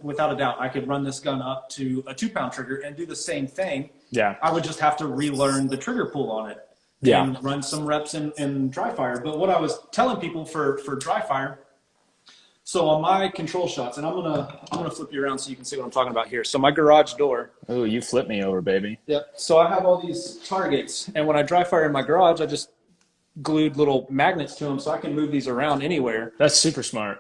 without a doubt, I could run this gun up to a 2 pound trigger and do the same thing. Yeah. I would just have to relearn the trigger pull on it. Yeah. And run some reps in dry fire. But what I was telling people for dry fire, so on my control shots, and I'm gonna flip you around so you can see what I'm talking about here. So my garage door. Oh, you flip me over, baby. Yep. So I have all these targets, and when I dry fire in my garage, I just glued little magnets to them so I can move these around anywhere. That's super smart.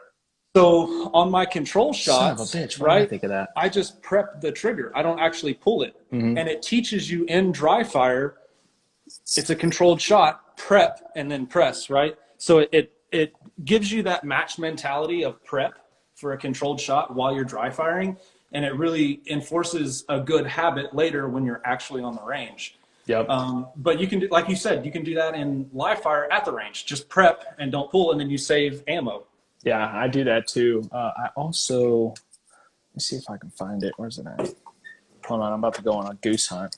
So on my control shots, son of a bitch, right? Did I think of that? I just prep the trigger. I don't actually pull it, Mm-hmm. and it teaches you in dry fire. It's a controlled shot, prep and then press, right? So it gives you that match mentality of prep for a controlled shot while you're dry firing, and it really enforces a good habit later when you're actually on the range. Yep. But you can do, like you said, you can do that in live fire at the range. Just prep and don't pull, and then you save ammo. Yeah, I do that too. I also, let me see if I can find it. Where's it at? Hold on, I'm about to go on a goose hunt.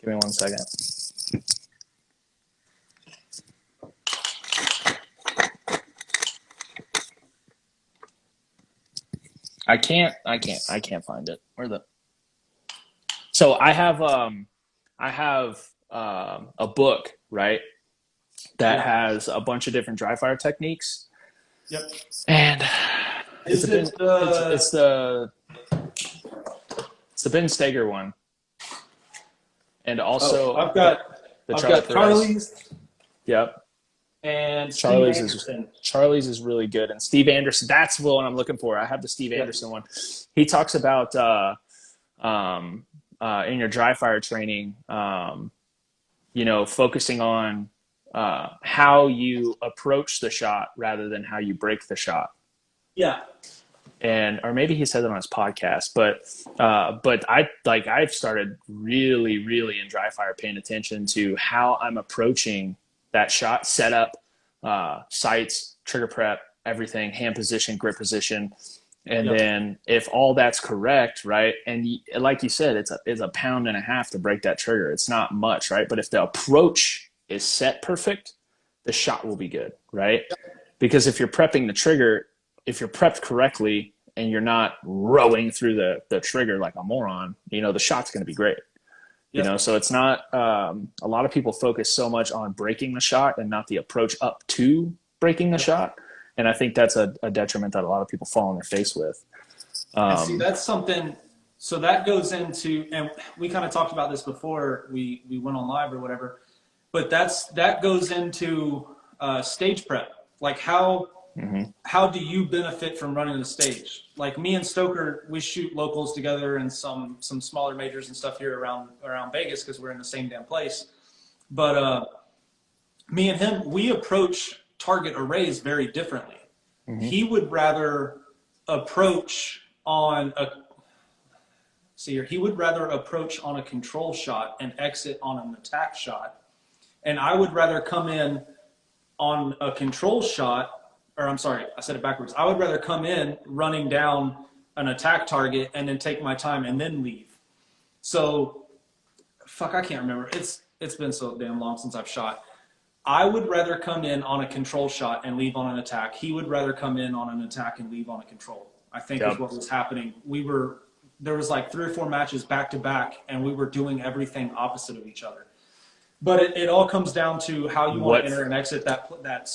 Give me 1 second. I can't find it. So I have a book, right? That has a bunch of different dry fire techniques. Yep. And it's it the Ben Steger one. And also I've got Charlie's. Yep. And Charlie's is really good. And Steve Anderson, that's the one I'm looking for. I have the Steve Anderson one. He talks about in your dry fire training, focusing on how you approach the shot rather than how you break the shot. Yeah. Or maybe he said it on his podcast, but I've started really, really in dry fire paying attention to how I'm approaching that shot, setup, sights, trigger prep, everything, hand position, grip position. And then if all that's correct, right? And like you said, it's 1.5 pounds to break that trigger. It's not much, right? But if the approach is set perfect, the shot will be good, right? Because if you're prepping the trigger, if you're prepped correctly and you're not rowing through the trigger like a moron, the shot's going to be great. So it's not, a lot of people focus so much on breaking the shot and not the approach up to breaking the shot. And I think that's a detriment that a lot of people fall on their face with. And see, that's something, so that goes into, and we kind of talked about this before we went on live or whatever, but that goes into stage prep. Like, how how do you benefit from running the stage? Like me and Stoker, we shoot locals together and some smaller majors and stuff here around Vegas because we're in the same damn place. But me and him, we approach target arrays very differently. He would rather approach on a control shot and exit on an attack shot, and I would rather come in on a control shot. Or I'm sorry, I said it backwards. I would rather come in running down an attack target and then take my time and then leave. So, I can't remember. It's been so damn long since I've shot. I would rather come in on a control shot and leave on an attack. He would rather come in on an attack and leave on a control. I think is what was happening. There was like 3 or 4 matches back to back, and we were doing everything opposite of each other. But it all comes down to how you want to enter and exit that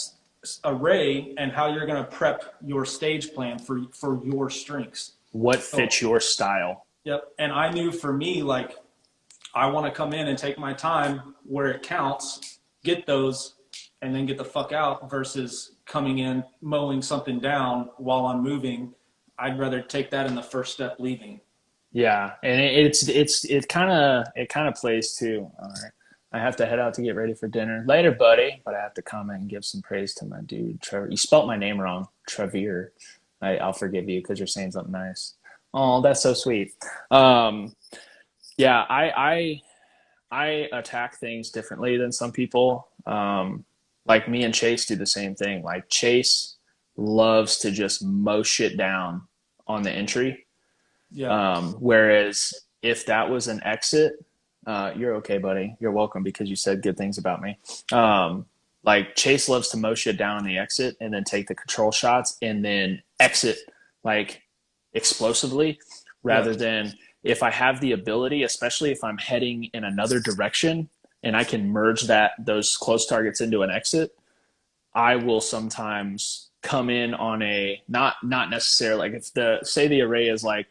array and how you're going to prep your stage plan for your strengths. What fits your style? Yep. And I knew for me, like, I want to come in and take my time where it counts, get those, and then get the fuck out versus coming in, mowing something down while I'm moving. I'd rather take that in the first step leaving. Yeah. And it kind of plays too. All right. I have to head out to get ready for dinner later, buddy. But I have to comment and give some praise to my dude, Trevor. You spelt my name wrong, Trevor. I'll forgive you because you're saying something nice. Oh, that's so sweet. Yeah, I attack things differently than some people. Like me and Chase do the same thing. Like Chase loves to just mow shit down on the entry. Yeah. Whereas if that was an exit. You're okay, buddy. You're welcome because you said good things about me. Like Chase loves to mow shit down on the exit and then take the control shots and then exit like explosively rather than if I have the ability, especially if I'm heading in another direction and I can merge those close targets into an exit, I will sometimes come in on a not necessarily like if the array is like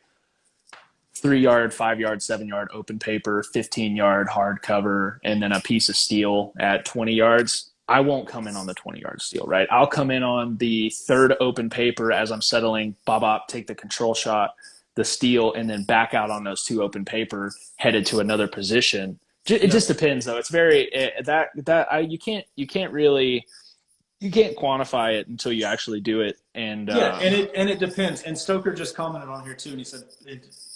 3-yard, 5-yard, 7-yard open paper, 15-yard hard cover, and then a piece of steel at 20 yards. I won't come in on the 20-yard steel, right? I'll come in on the 3rd open paper as I'm settling, bop, take the control shot, the steel, and then back out on those 2 open paper, headed to another position. It just depends, though. It's very you can't quantify it until you actually do it. And and it depends. And Stoker just commented on here too, and he said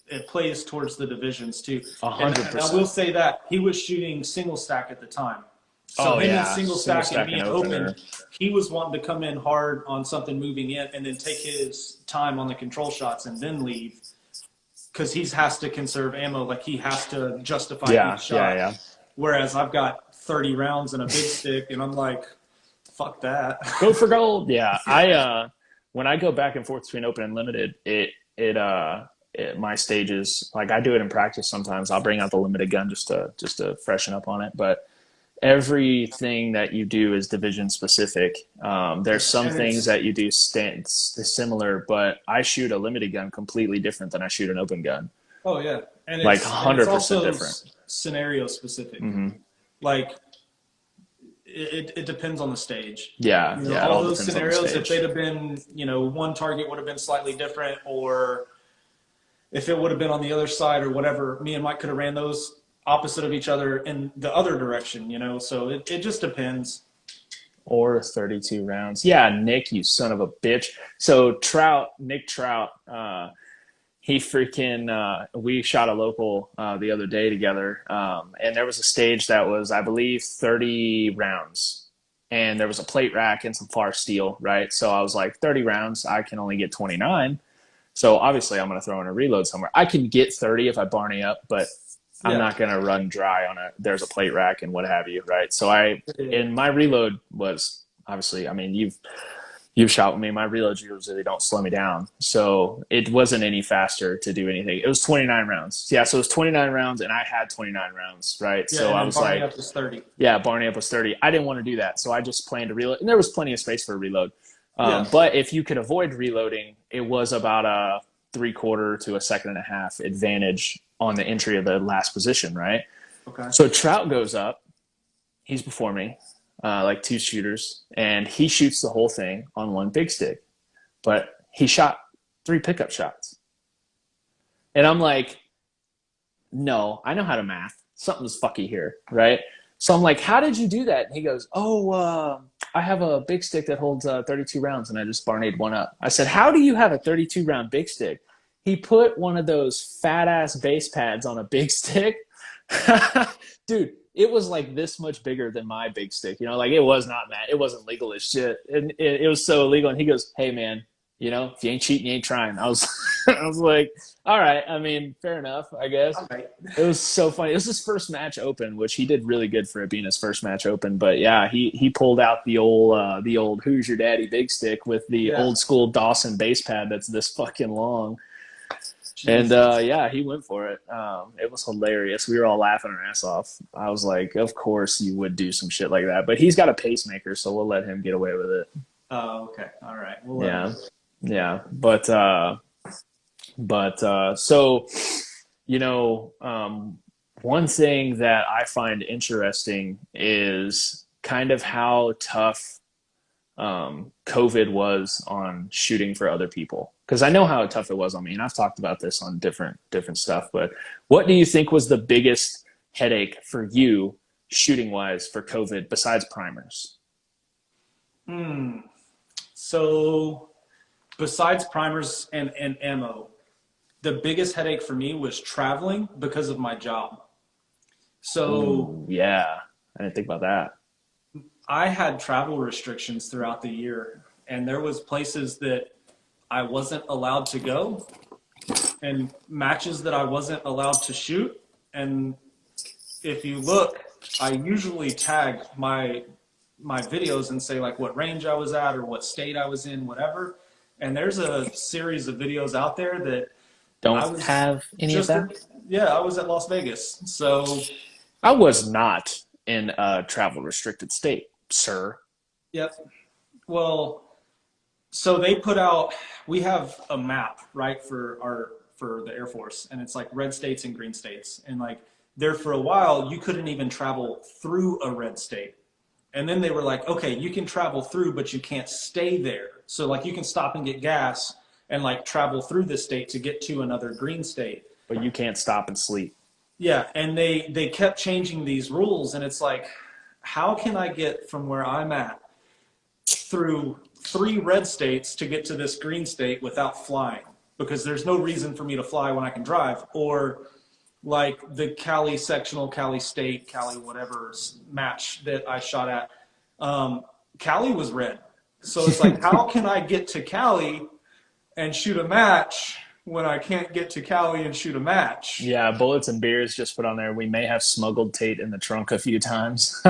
it plays towards the divisions too. 100%. And I will say that he was shooting single stack at the time. So and single stack and being open, he was wanting to come in hard on something moving in and then take his time on the control shots and then leave because he has to conserve ammo. Like he has to justify each shot. Yeah. Whereas I've got 30 rounds and a big stick and I'm like, fuck that. Go for gold. Yeah. When I go back and forth between open and limited, my stages, like I do it in practice sometimes. I'll bring out the limited gun just to freshen up on it. But everything that you do is division specific. There's some things that you do similar, but I shoot a limited gun completely different than I shoot an open gun. Oh yeah, and like 100% different. Scenario specific. Like it depends on the stage. Yeah, all those scenarios. If they'd have been, one target would have been slightly different, or if it would have been on the other side or whatever, me and Mike could have ran those opposite of each other in the other direction, so it just depends. Or 32 rounds. Yeah, Nick, you son of a bitch. So Nick Trout, he freaking, we shot a local the other day together, and there was a stage that was, I believe, 30 rounds. And there was a plate rack and some far steel, right? So I was like, 30 rounds, I can only get 29. So obviously I'm going to throw in a reload somewhere. I can get 30 if I Barney up, but I'm not going to run dry on there's a plate rack and what have you, right? So and my reload was obviously, I mean, you've shot with me. My reloads usually don't slow me down. So it wasn't any faster to do anything. It was 29 rounds. Yeah, so it was 29 rounds and I had 29 rounds, right? Yeah, so I was Barney like, up was 30. Yeah, Barney up was 30. I didn't want to do that. So I just planned to reload. And there was plenty of space for a reload. But if you could avoid reloading, it was about a 3/4 to a 1.5 seconds advantage on the entry of the last position, right? Okay. So Trout goes up. He's before me. like 2 shooters, and he shoots the whole thing on one big stick, but he shot 3 pickup shots. And I'm like, no, I know how to math. Something's fucky here, right? So I'm like, how did you do that? And he goes, I have a big stick that holds 32 rounds, and I just barnade one up. I said, how do you have a 32 round big stick? He put one of those fat ass base pads on a big stick. Dude, it was like this much bigger than my big stick. You know, like it was not mad. It wasn't legal as shit. And it was so illegal. And he goes, hey, man, you know, if you ain't cheating, you ain't trying. I was, I was like, all right. I mean, fair enough, I guess. Right. It was so funny. It was his first match open, which he did really good for it being his first match open. But yeah, he pulled out the old "Who's Your Daddy" big stick with the old school Dawson base pad that's this fucking long. And yeah, he went for it. It was hilarious. We were all laughing our ass off. I was like, of course you would do some shit like that. But he's got a pacemaker, so we'll let him get away with it. Oh, okay. All right. Yeah. But so, you know, one thing that I find interesting is kind of how tough COVID was on shooting for other people. Because I know how tough it was on me, and I've talked about this on different stuff. But what do you think was the biggest headache for you shooting wise for COVID besides primers? So besides primers and ammo, the biggest headache for me was traveling because of my job. So yeah, I didn't think about that. I had travel restrictions throughout the year, and there was places that I wasn't allowed to go and matches that I wasn't allowed to shoot. And if you look, I usually tag my videos and say like what range I was at or what state I was in, whatever. And there's a series of videos out there that don't have any of that. Yeah, I was at Las Vegas. So I was not in a travel restricted state, sir. Yep. Well, so they put out, we have a map, right, for the Air Force, and it's like red states and green states. And like there for a while, you couldn't even travel through a red state. And then they were like, okay, you can travel through, but you can't stay there. So like you can stop and get gas and like travel through this state to get to another green state. But you can't stop and sleep. Yeah, and they kept changing these rules, and it's like, how can I get from where I'm at through 3 red states to get to this green state without flying? Because there's no reason for me to fly when I can drive. Or like the Cali sectional, Cali state, Cali whatever match that I shot at, Cali was red. So it's like, how can I get to Cali and shoot a match when I can't get to Cali and shoot a match? Yeah, Bullets and Beers just put on there, we may have smuggled Tate in the trunk a few times.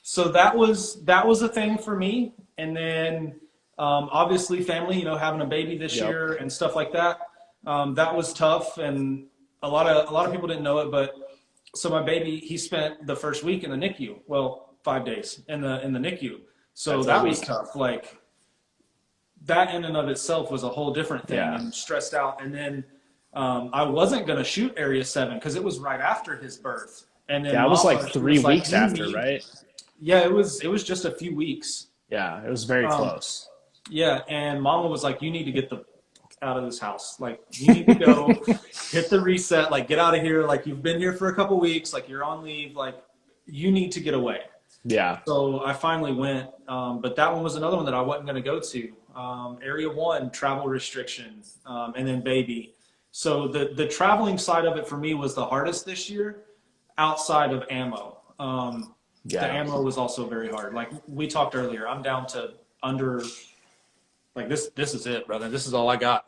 So that was a thing for me. And then obviously family, you know, having a baby this year and stuff like that. That was tough, and a lot of people didn't know it, but so my baby, he spent the first week in the NICU. Well, 5 days in the NICU. So that was tough. Like that in and of itself was a whole different thing, and stressed out. And then I wasn't going to shoot Area 7 because it was right after his birth. And then it was like 3 weeks after, right? Yeah, it was just a few weeks. Yeah, it was very close. Yeah, and Mama was like, you need to get the out of this house. Like, you need to go hit the reset, like get out of here. Like, you've been here for a couple weeks, like you're on leave, like you need to get away. Yeah. So I finally went, but that one was another one that I wasn't going to go to. Area 1, travel restrictions, and then baby. So the traveling side of it for me was the hardest this year outside of ammo. The ammo was also very hard. Like we talked earlier, I'm down to under, like this is it, brother. This is all I got.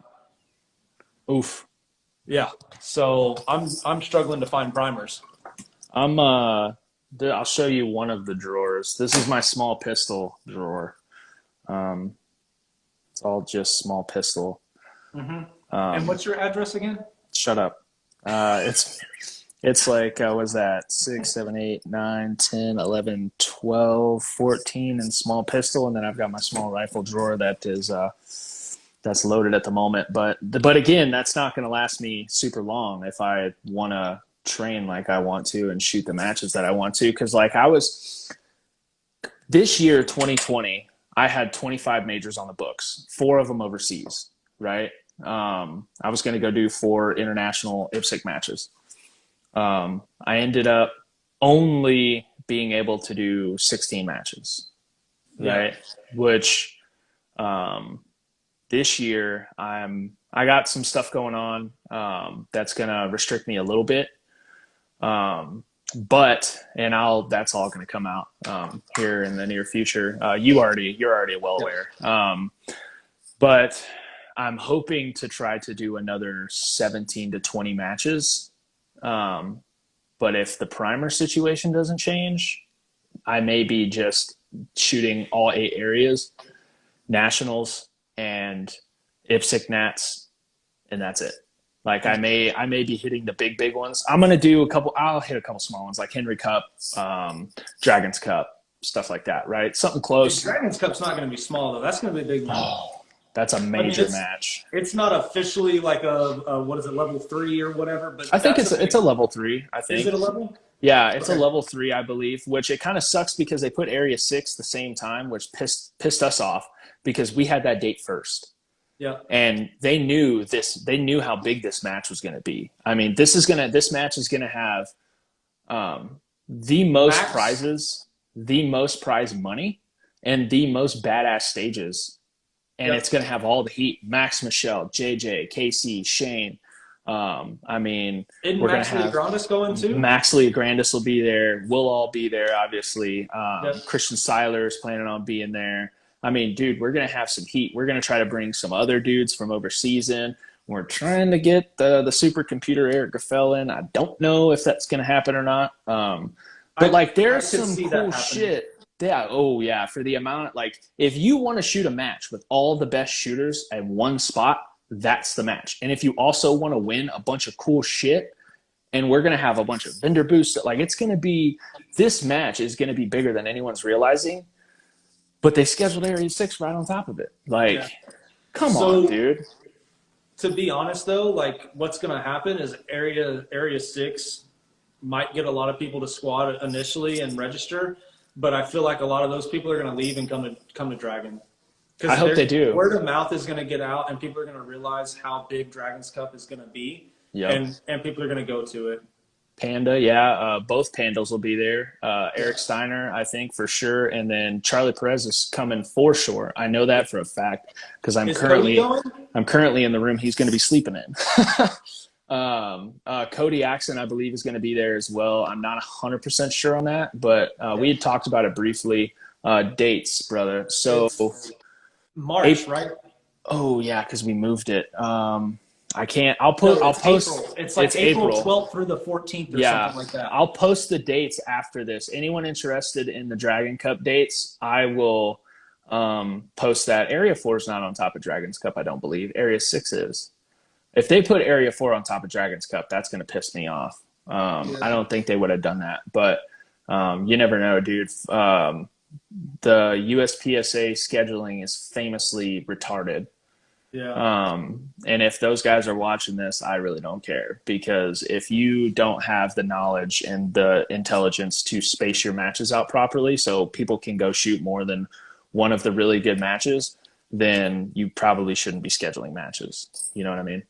Oof. Yeah. So I'm struggling to find primers. I'll show you one of the drawers. This is my small pistol drawer. It's all just small pistol. Mm-hmm. And what's your address again? Shut up. It's like, was that 6, 7, 8, 9, 10, 11, 12, 14 in small pistol. And then I've got my small rifle drawer that is, that's loaded at the moment. But again, that's not going to last me super long if I want to train like I want to and shoot the matches that I want to. Cause like this year, 2020, I had 25 majors on the books, 4 of them overseas, right? I was going to go do 4 international IPSC matches. I ended up only being able to do 16 matches, right? Yeah. Which this year I got some stuff going on that's going to restrict me a little bit. But that's all going to come out here in the near future. You're already well aware. But I'm hoping to try to do another 17 to 20 matches. But if the primer situation doesn't change, I may be just shooting all 8 areas, nationals and IPSC Nats, and that's it. Like I may be hitting the big ones. I'm gonna do I'll hit a couple small ones like Henry Cup, Dragons Cup, stuff like that, right? Something close. Dragons Cup's not gonna be small though. That's gonna be a big one. Oh, that's a major match. It's not officially like a what is it, level 3 or whatever, but I think it's a level 3. I think. Is it a level? Yeah, it's a level 3, I believe. Which it kind of sucks because they put Area 6 the same time, which pissed us off because we had that date first. Yeah. And they knew how big this match was going to be. I mean, this match is going to have the most prizes, the most prize money, and the most badass stages. And it's going to have all the heat. Max Michelle, JJ, KC, Shane. I mean, we're going to have Legrandis going too. Max Legrandis will be there. We'll all be there, obviously. Christian Seiler is planning on being there. I mean, dude, we're going to have some heat. We're going to try to bring some other dudes from overseas in. We're trying to get the supercomputer Eric Gaffel in. I don't know if that's going to happen or not. But there's some cool shit. Yeah. Oh, yeah. For the amount, if you want to shoot a match with all the best shooters at one spot, that's the match. And if you also want to win a bunch of cool shit, and we're going to have a bunch of vendor boosts, this match is going to be bigger than anyone's realizing. But they scheduled Area 6 right on top of it. Come on, dude. To be honest, though, what's going to happen is Area 6 might get a lot of people to squad initially and register, but I feel like a lot of those people are going to leave and come to Dragon. I hope they do. Word of mouth is going to get out, and people are going to realize how big Dragon's Cup is going to be, and people are going to go to it. Panda, yeah. Both Pandas will be there. Eric Steiner, I think, for sure. And then Charlie Perez is coming for sure. I know that for a fact because I'm currently in the room he's going to be sleeping in. Cody Axon, I believe, is going to be there as well. I'm not 100% sure on that, but we had talked about it briefly. Dates, brother. So March, right? Oh, yeah, because we moved it. I can't. I'll post. April. It's April 12th through the 14th or something like that. I'll post the dates after this. Anyone interested in the Dragon Cup dates, I will post that. Area 4 is not on top of Dragon's Cup, I don't believe. Area 6 is. If they put Area 4 on top of Dragon's Cup, that's going to piss me off. I don't think they would have done that, but you never know, dude. The USPSA scheduling is famously retarded. Yeah. And if those guys are watching this, I really don't care, because if you don't have the knowledge and the intelligence to space your matches out properly so people can go shoot more than one of the really good matches, then you probably shouldn't be scheduling matches. You know what I mean?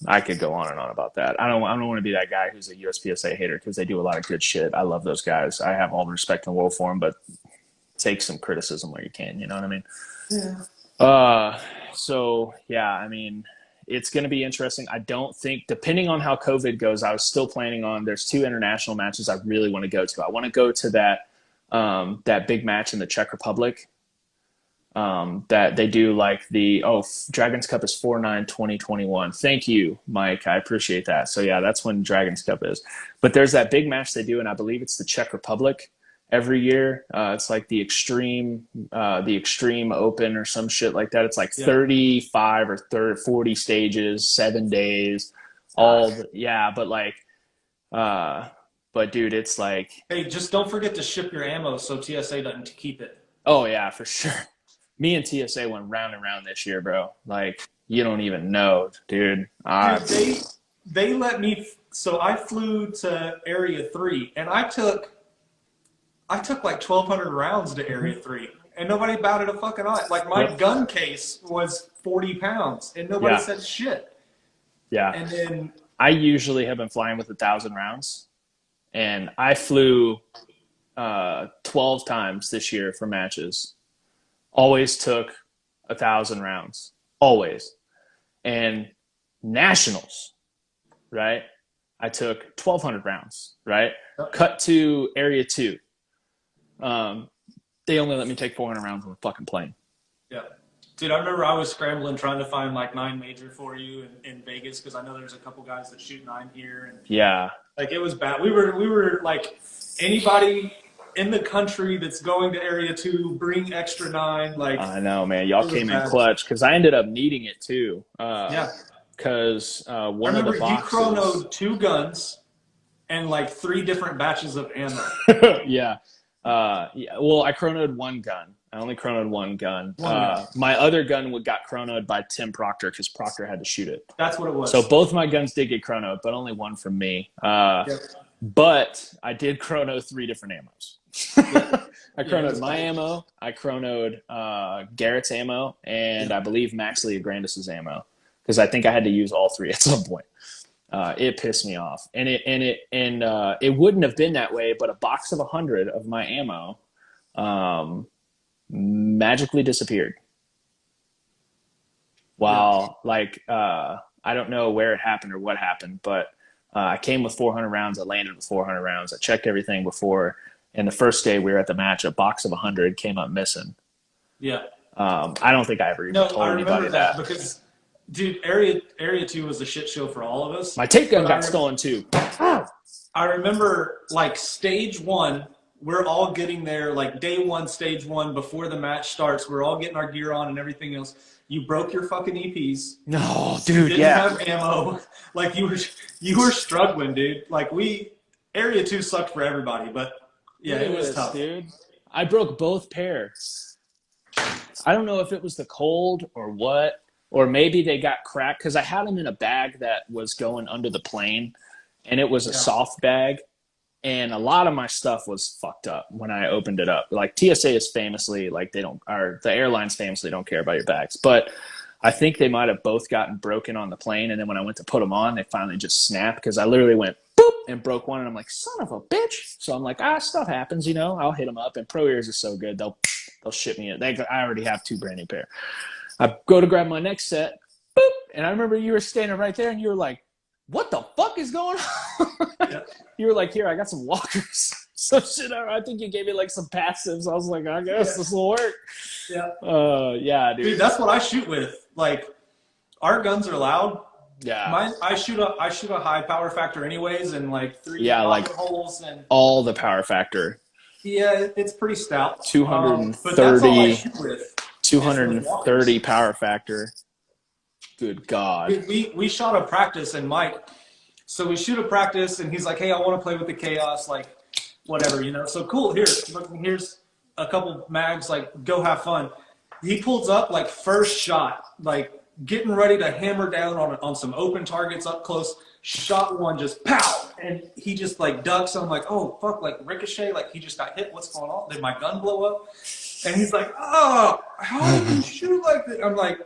I could go on and on about that. I don't want to be that guy who's a USPSA hater, because they do a lot of good shit. I love those guys. I have all the respect in the world for them, but take some criticism where you can. You know what I mean? Yeah. So yeah, I mean, it's going to be interesting. I don't think, depending on how COVID goes, I was still planning on, there's 2 international matches I really want to go to. I want to go to that big match in the Czech Republic. That they do Dragon's Cup is 4/9/2021. Thank you, Mike. I appreciate that. So yeah, that's when Dragon's Cup is. But there's that big match they do, and I believe it's the Czech Republic every year. It's like the Extreme Open or some shit like that. It's 35 or 40 stages, 7 days, but dude, it's like, hey, just don't forget to ship your ammo so TSA doesn't keep it. Oh yeah, for sure. Me and TSA went round and round this year, bro. You don't even know, dude. They let me So I flew to Area 3, and I took like 1,200 rounds to Area 3, and nobody batted a fucking eye. Like, my gun case was 40 pounds, and nobody said shit. Yeah. And then I usually have been flying with 1,000 rounds, and I flew 12 times this year for matches. Always took 1,000 rounds. Always. And nationals, right? I took 1,200 rounds, right? Cut to Area 2. They only let me take 400 rounds on the fucking plane. Yeah. Dude, I remember I was scrambling trying to find like 9 major for you in Vegas, because I know there's a couple guys that shoot 9 here. And yeah. Like, it was bad. We were like, anybody in the country that's going to Area 2, bring extra 9. Like, I know, man. Y'all came in clutch, because I ended up needing it too. Because one of the boxes. I remember you chronoed 2 guns and like 3 different batches of ammo. Yeah. Well, I chronoed 1 gun. I only chronoed 1 gun. My other gun got chronoed by Tim Proctor, because Proctor had to shoot it. That's what it was. So both my guns did get chronoed, but only 1 from me. But I did chrono 3 different ammos. I chronoed my ammo. I chronoed Garrett's ammo, and I believe Max Leograndis's ammo, because I think I had to use all 3 at some point. It pissed me off, and it wouldn't have been that way, but a box of 100 of my ammo magically disappeared. While I don't know where it happened or what happened, but I came with 400 rounds. I landed with 400 rounds. I checked everything before, and the first day we were at the match, a box of 100 came up missing. Yeah. I don't think I ever even told anybody that. Because, dude, Area 2 was a shit show for all of us. My tape gun got stolen too. I remember, like, stage 1, we're all getting there, like, day 1, stage 1, before the match starts. We're all getting our gear on and everything else. You broke your fucking EPs. No, dude, you didn't have ammo. Like, you were struggling, dude. Like, Area 2 sucked for everybody, but yeah, it was tough. Dude. I broke both pairs. I don't know if it was the cold or what, or maybe they got cracked, because I had them in a bag that was going under the plane, and it was a soft bag, and a lot of my stuff was fucked up when I opened it up. Like, TSA is famously, like, the airlines famously don't care about your bags, but I think they might have both gotten broken on the plane, and then when I went to put them on, they finally just snapped, because I literally went boop and broke one, and I'm like, son of a bitch. So I'm like, stuff happens, I'll hit them up, and Pro Ears is so good, they'll ship me it. I already have 2 brand new pair. I go to grab my next set, boop, and I remember you were standing right there, and you were like, what the fuck is going on? You were like, here, I got some walkers. Some shit. I think you gave me like some passives. I was like, I guess this will work. Yeah, dude. Dude, that's what I shoot with. Like, our guns are loud. Yeah. I shoot a high power factor anyways, and like 3 holes and all the power factor. Yeah, it's pretty stout. 230. But that's all I shoot with. 230 power factor. Good God. We shot a practice, and Mike, so we shoot a practice, and he's like, hey, I want to play with the Chaos, like, whatever, So cool, here's a couple mags, like, go have fun. He pulls up, like, first shot, like, getting ready to hammer down on some open targets up close, shot one, just pow, and he just, like, ducks, and I'm like, oh, fuck, like, ricochet, like, he just got hit, what's going on? Did my gun blow up? And he's like, oh, how did you shoot like that? I'm like,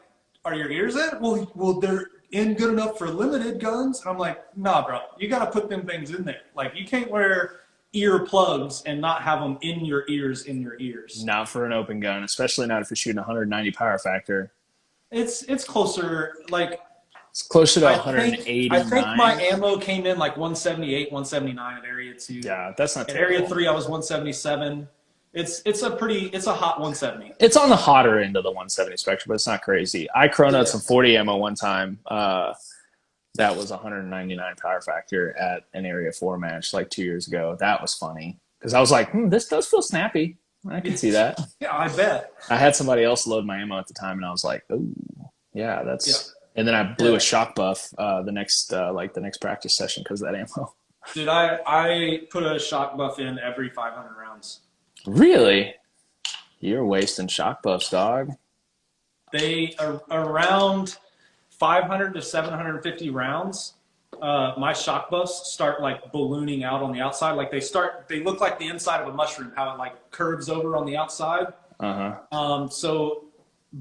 are your ears in? Well, they're in good enough for limited guns. And I'm like, nah, bro, you got to put them things in there. Like, you can't wear ear plugs and not have them in your ears, Not for an open gun, especially not if you're shooting 190 power factor. It's closer, like, it's closer to 180. I think my ammo came in like 178, 179 at Area 2. Yeah, that's not terrible. At Area 3, I was 177. It's a hot 170. It's on the hotter end of the 170 spectrum, but it's not crazy. I chronoed some 40 ammo one time. That was 199 power factor at an Area 4 match like 2 years ago. That was funny because I was like, this does feel snappy. I can see that. Yeah, I bet. I had somebody else load my ammo at the time, and I was like, oh, yeah, that's. Yeah. And then I blew a shock buff the next practice session because of that ammo. Dude, I put a shock buff in every 500 rounds. Really? You're wasting shock buffs, dog. They are around 500 to 750 rounds. my shock buffs start like ballooning out on the outside. Like they look like the inside of a mushroom, how it like curves over on the outside. So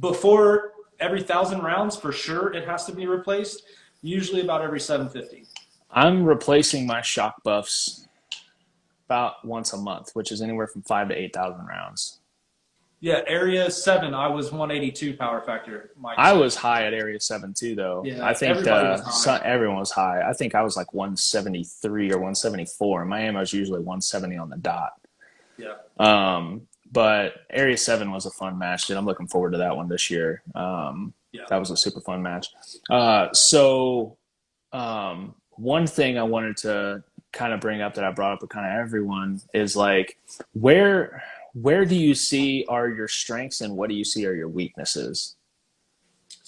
before every 1,000 rounds, for sure, it has to be replaced. Usually about every 750. I'm replacing my shock buffs about once a month, which is anywhere from 5,000 to 8,000 rounds. Yeah, Area 7, I was 182 power factor. I was high at Area 7 too, though. Yeah, I think everyone was high. I think I was like 173 or 174. My ammo is usually 170 on the dot. Yeah. But Area 7 was a fun match, dude. I'm looking forward to that one this year. That was a super fun match. One thing I wanted to kind of bring up that I brought up with kind of everyone is like, where do you see are your strengths and what do you see are your weaknesses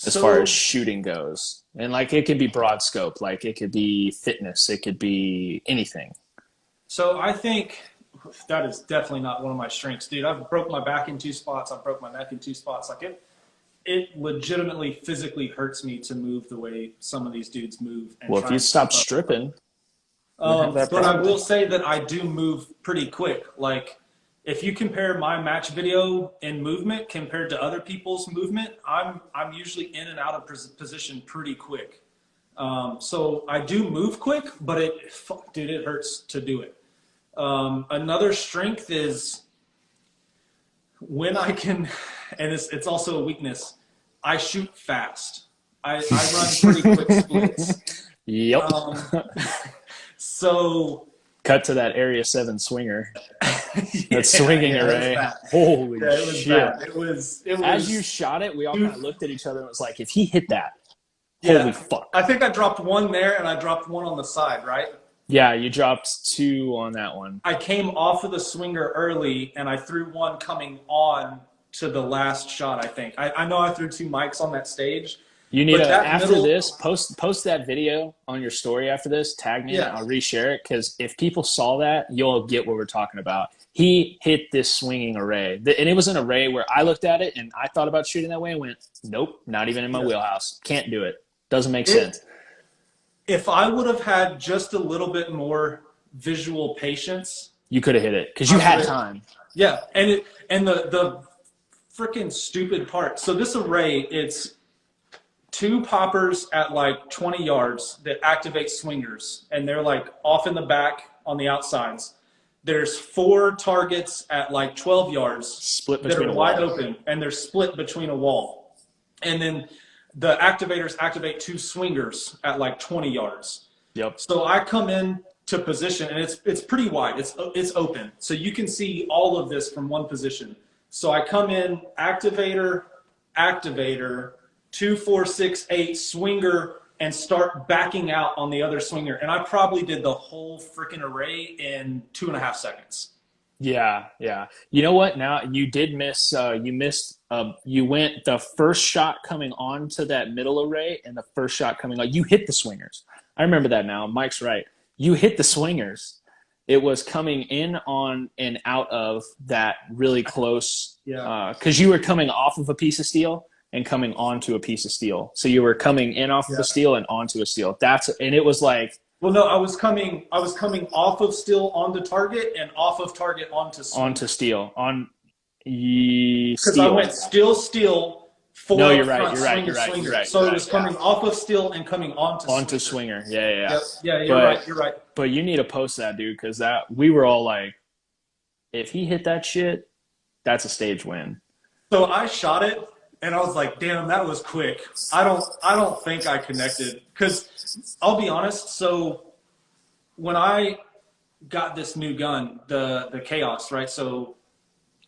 as far as shooting goes? And like, it could be broad scope, like it could be fitness, it could be anything. So I think that is definitely not one of my strengths, dude. I've broke my back in 2 spots. I've broke my neck in 2 spots. Like it legitimately physically hurts me to move the way some of these dudes move. Well, if you stop stripping. But I will say that I do move pretty quick. Like if you compare my match video in movement compared to other people's movement, I'm usually in and out of position pretty quick. So I do move quick, but it hurts to do it. Another strength is when I can, and it's also a weakness, I shoot fast. I run pretty quick splits. Yep. So cut to that Area 7 swinger. That swinging array. Holy shit. Bad. It was as you shot it, we all kind of looked at each other and it was like, if he hit that, holy fuck. I think I dropped 1 there and I dropped 1 on the side, right? Yeah, you dropped 2 on that one. I came off of the swinger early and I threw 1 coming on to the last shot, I think. I know I threw 2 mics on that stage. You need this, post that video on your story after this, tag me, and I'll reshare it, because if people saw that, you'll get what we're talking about. He hit this swinging array. And it was an array where I looked at it and I thought about shooting that way and went, nope, not even in my wheelhouse. Can't do it. Doesn't make sense. If I would have had just a little bit more visual patience, you could have hit it because you had time. Yeah, and the freaking stupid part. So this array, it's 2 poppers at like 20 yards that activate swingers, and they're like off in the back on the outsides. There's 4 targets at like 12 yards split between that are wide open, and they're split between a wall. And then the activators activate 2 swingers at like 20 yards. Yep. So I come in to position, and it's pretty wide. It's open, so you can see all of this from one position. So I come in, activator, 2, 4, 6, 8 swinger, and start backing out on the other swinger. And I probably did the whole freaking array in 2.5 seconds. Yeah. You know what? Now you did miss. You went the first shot coming on to that middle array, and the first shot coming on. You hit the swingers. I remember that now. Mike's right. You hit the swingers. It was coming in on and out of that really close. Yeah. Because you were coming off of a piece of steel and coming onto a piece of steel. So you were coming in off of the steel and onto a steel. And it was like. Well, no, I was coming off of steel onto target and off of target onto steel. Onto steel. Because I went steel. No, you're right. So it was coming off of steel and coming onto swinger. Yeah. Yeah, you're right. But you need to post that, dude, because we were all like, if he hit that shit, that's a stage win. So I shot it, and I was like, damn, that was quick. I don't think I connected, because I'll be honest. So when I got this new gun, the Chaos, right? So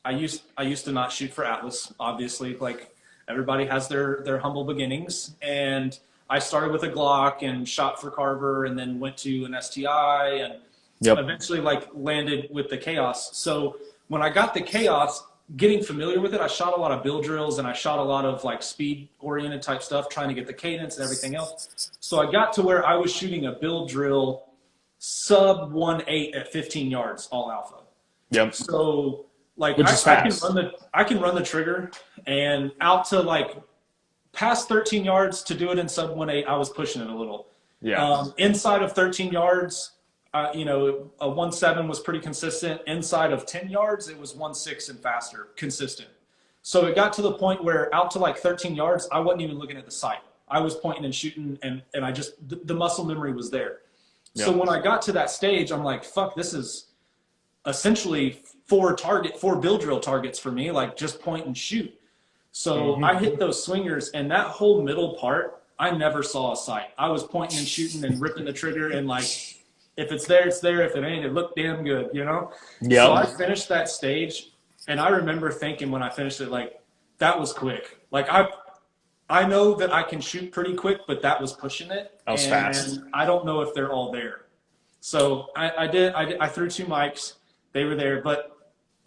I used to not shoot for Atlas, obviously. Like everybody has their humble beginnings, and I started with a Glock and shot for Carver, and then went to an STI, and eventually like landed with the Chaos. So when I got the Chaos, getting familiar with it, I shot a lot of bill drills, and I shot a lot of like speed oriented type stuff, trying to get the cadence and everything else. So I got to where I was shooting a bill drill sub 1.8 at 15 yards, all alpha. Yep. So like I can run the trigger, and out to like past 13 yards to do it in sub 1.8, I was pushing it a little. Inside of 13 yards, you know, a 1.7 was pretty consistent. Inside of 10 yards, it was 1.6 and faster, consistent. So it got to the point where out to like 13 yards, I wasn't even looking at the sight. I was pointing and shooting, and I just, the muscle memory was there. Yep. So when I got to that stage, I'm like, fuck, this is essentially 4 bill drill targets for me, like just point and shoot. So I hit those swingers, and that whole middle part, I never saw a sight. I was pointing and shooting and ripping the trigger, and like, if it's there, it's there. If it ain't, it looked damn good, you know? Yep. So I finished that stage, and I remember thinking when I finished it, like, that was quick. Like, I know that I can shoot pretty quick, but that was pushing it. That was fast. And I don't know if they're all there. So I threw 2 mics. They were there, but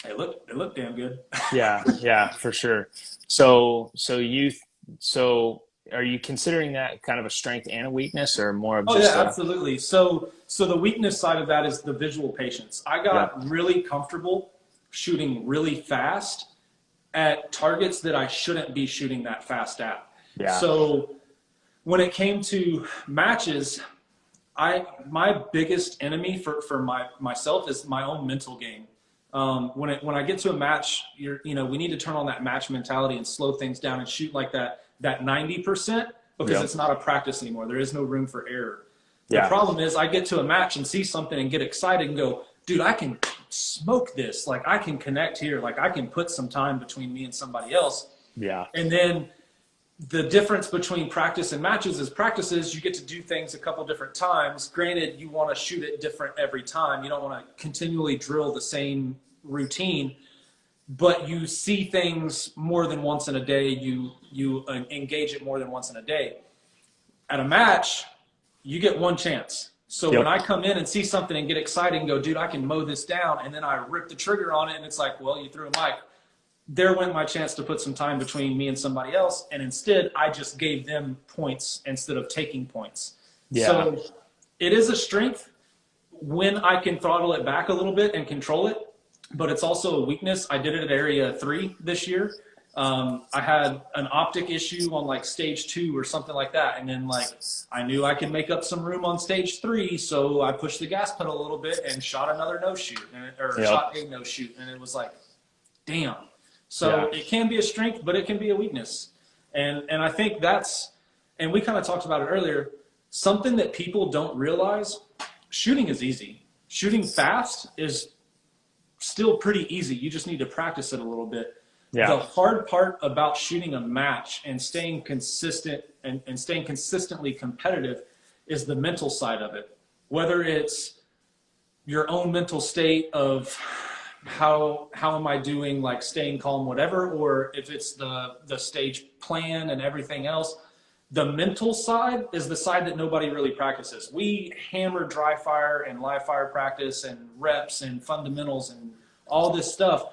it looked damn good. Yeah, for sure. So are you considering that kind of a strength and a weakness, or more of just absolutely. So the weakness side of that is the visual patience. I got really comfortable shooting really fast at targets that I shouldn't be shooting that fast at. Yeah. So when it came to matches, my biggest enemy for myself is my own mental game. When I get to a match, we need to turn on that match mentality and slow things down and shoot like that 90%, because it's not a practice anymore. There is no room for error. The problem is I get to a match and see something and get excited and go, dude, I can smoke this. Like, I can connect here. Like, I can put some time between me and somebody else. Yeah. And then the difference between practice and matches is practices, you get to do things a couple different times. Granted, you want to shoot it different every time. You don't want to continually drill the same routine, but you see things more than once in a day. You engage it more than once in a day. At a match, you get one chance. So when I come in and see something and get excited and go, dude, I can mow this down, and then I rip the trigger on it, and it's like, well, you threw a mic. There went my chance to put some time between me and somebody else, and instead I just gave them points instead of taking points. Yeah. So it is a strength when I can throttle it back a little bit and control it, but it's also a weakness. I did it at area 3 this year. I had an optic issue on like stage 2 or something like that. And then like, I knew I could make up some room on stage 3. So I pushed the gas pedal a little bit and shot another no shoot, shot a no shoot. And it was like, damn. So it can be a strength, but it can be a weakness. And I think that's, and we kind of talked about it earlier, something that people don't realize, shooting is easy. Shooting fast is still pretty easy. You just need to practice it a little bit. Yeah. The hard part about shooting a match and staying consistent and staying consistently competitive is the mental side of it. Whether it's your own mental state of how am I doing, like staying calm, whatever, or if it's the stage plan and everything else. The mental side is the side that nobody really practices. We hammer dry fire and live fire practice and reps and fundamentals and all this stuff.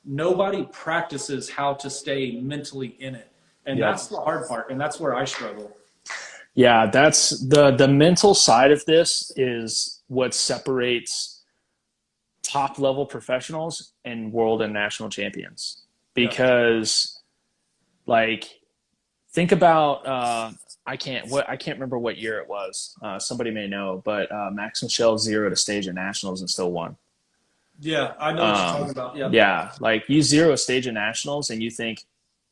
Nobody practices how to stay mentally in it. And that's the hard part. And that's where I struggle. Yeah, that's the mental side of this is what separates top level professionals and world and national champions. Because like, think about, I can't remember what year it was. Somebody may know, but Max Michel zeroed a stage at nationals and still won. Yeah, I know what you're talking about. Yeah. Yeah, like you zero a stage of nationals and you think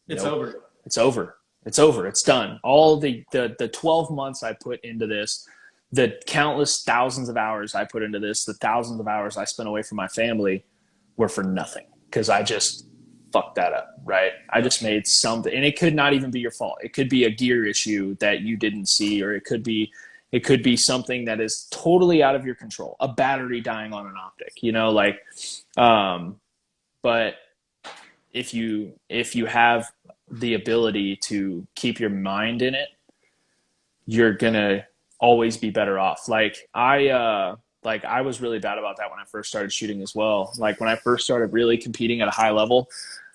it's over. It's over. It's over. It's done. All the 12 months I put into this, the countless thousands of hours I put into this, the thousands of hours I spent away from my family were for nothing because I just fucked that up, right? I just made something, and it could not even be your fault. It could be a gear issue that you didn't see, or it could be something that is totally out of your control, a battery dying on an optic, but if you have the ability to keep your mind in it, you're going to always be better off. I was really bad about that when I first started shooting as well. Like when I first started really competing at a high level,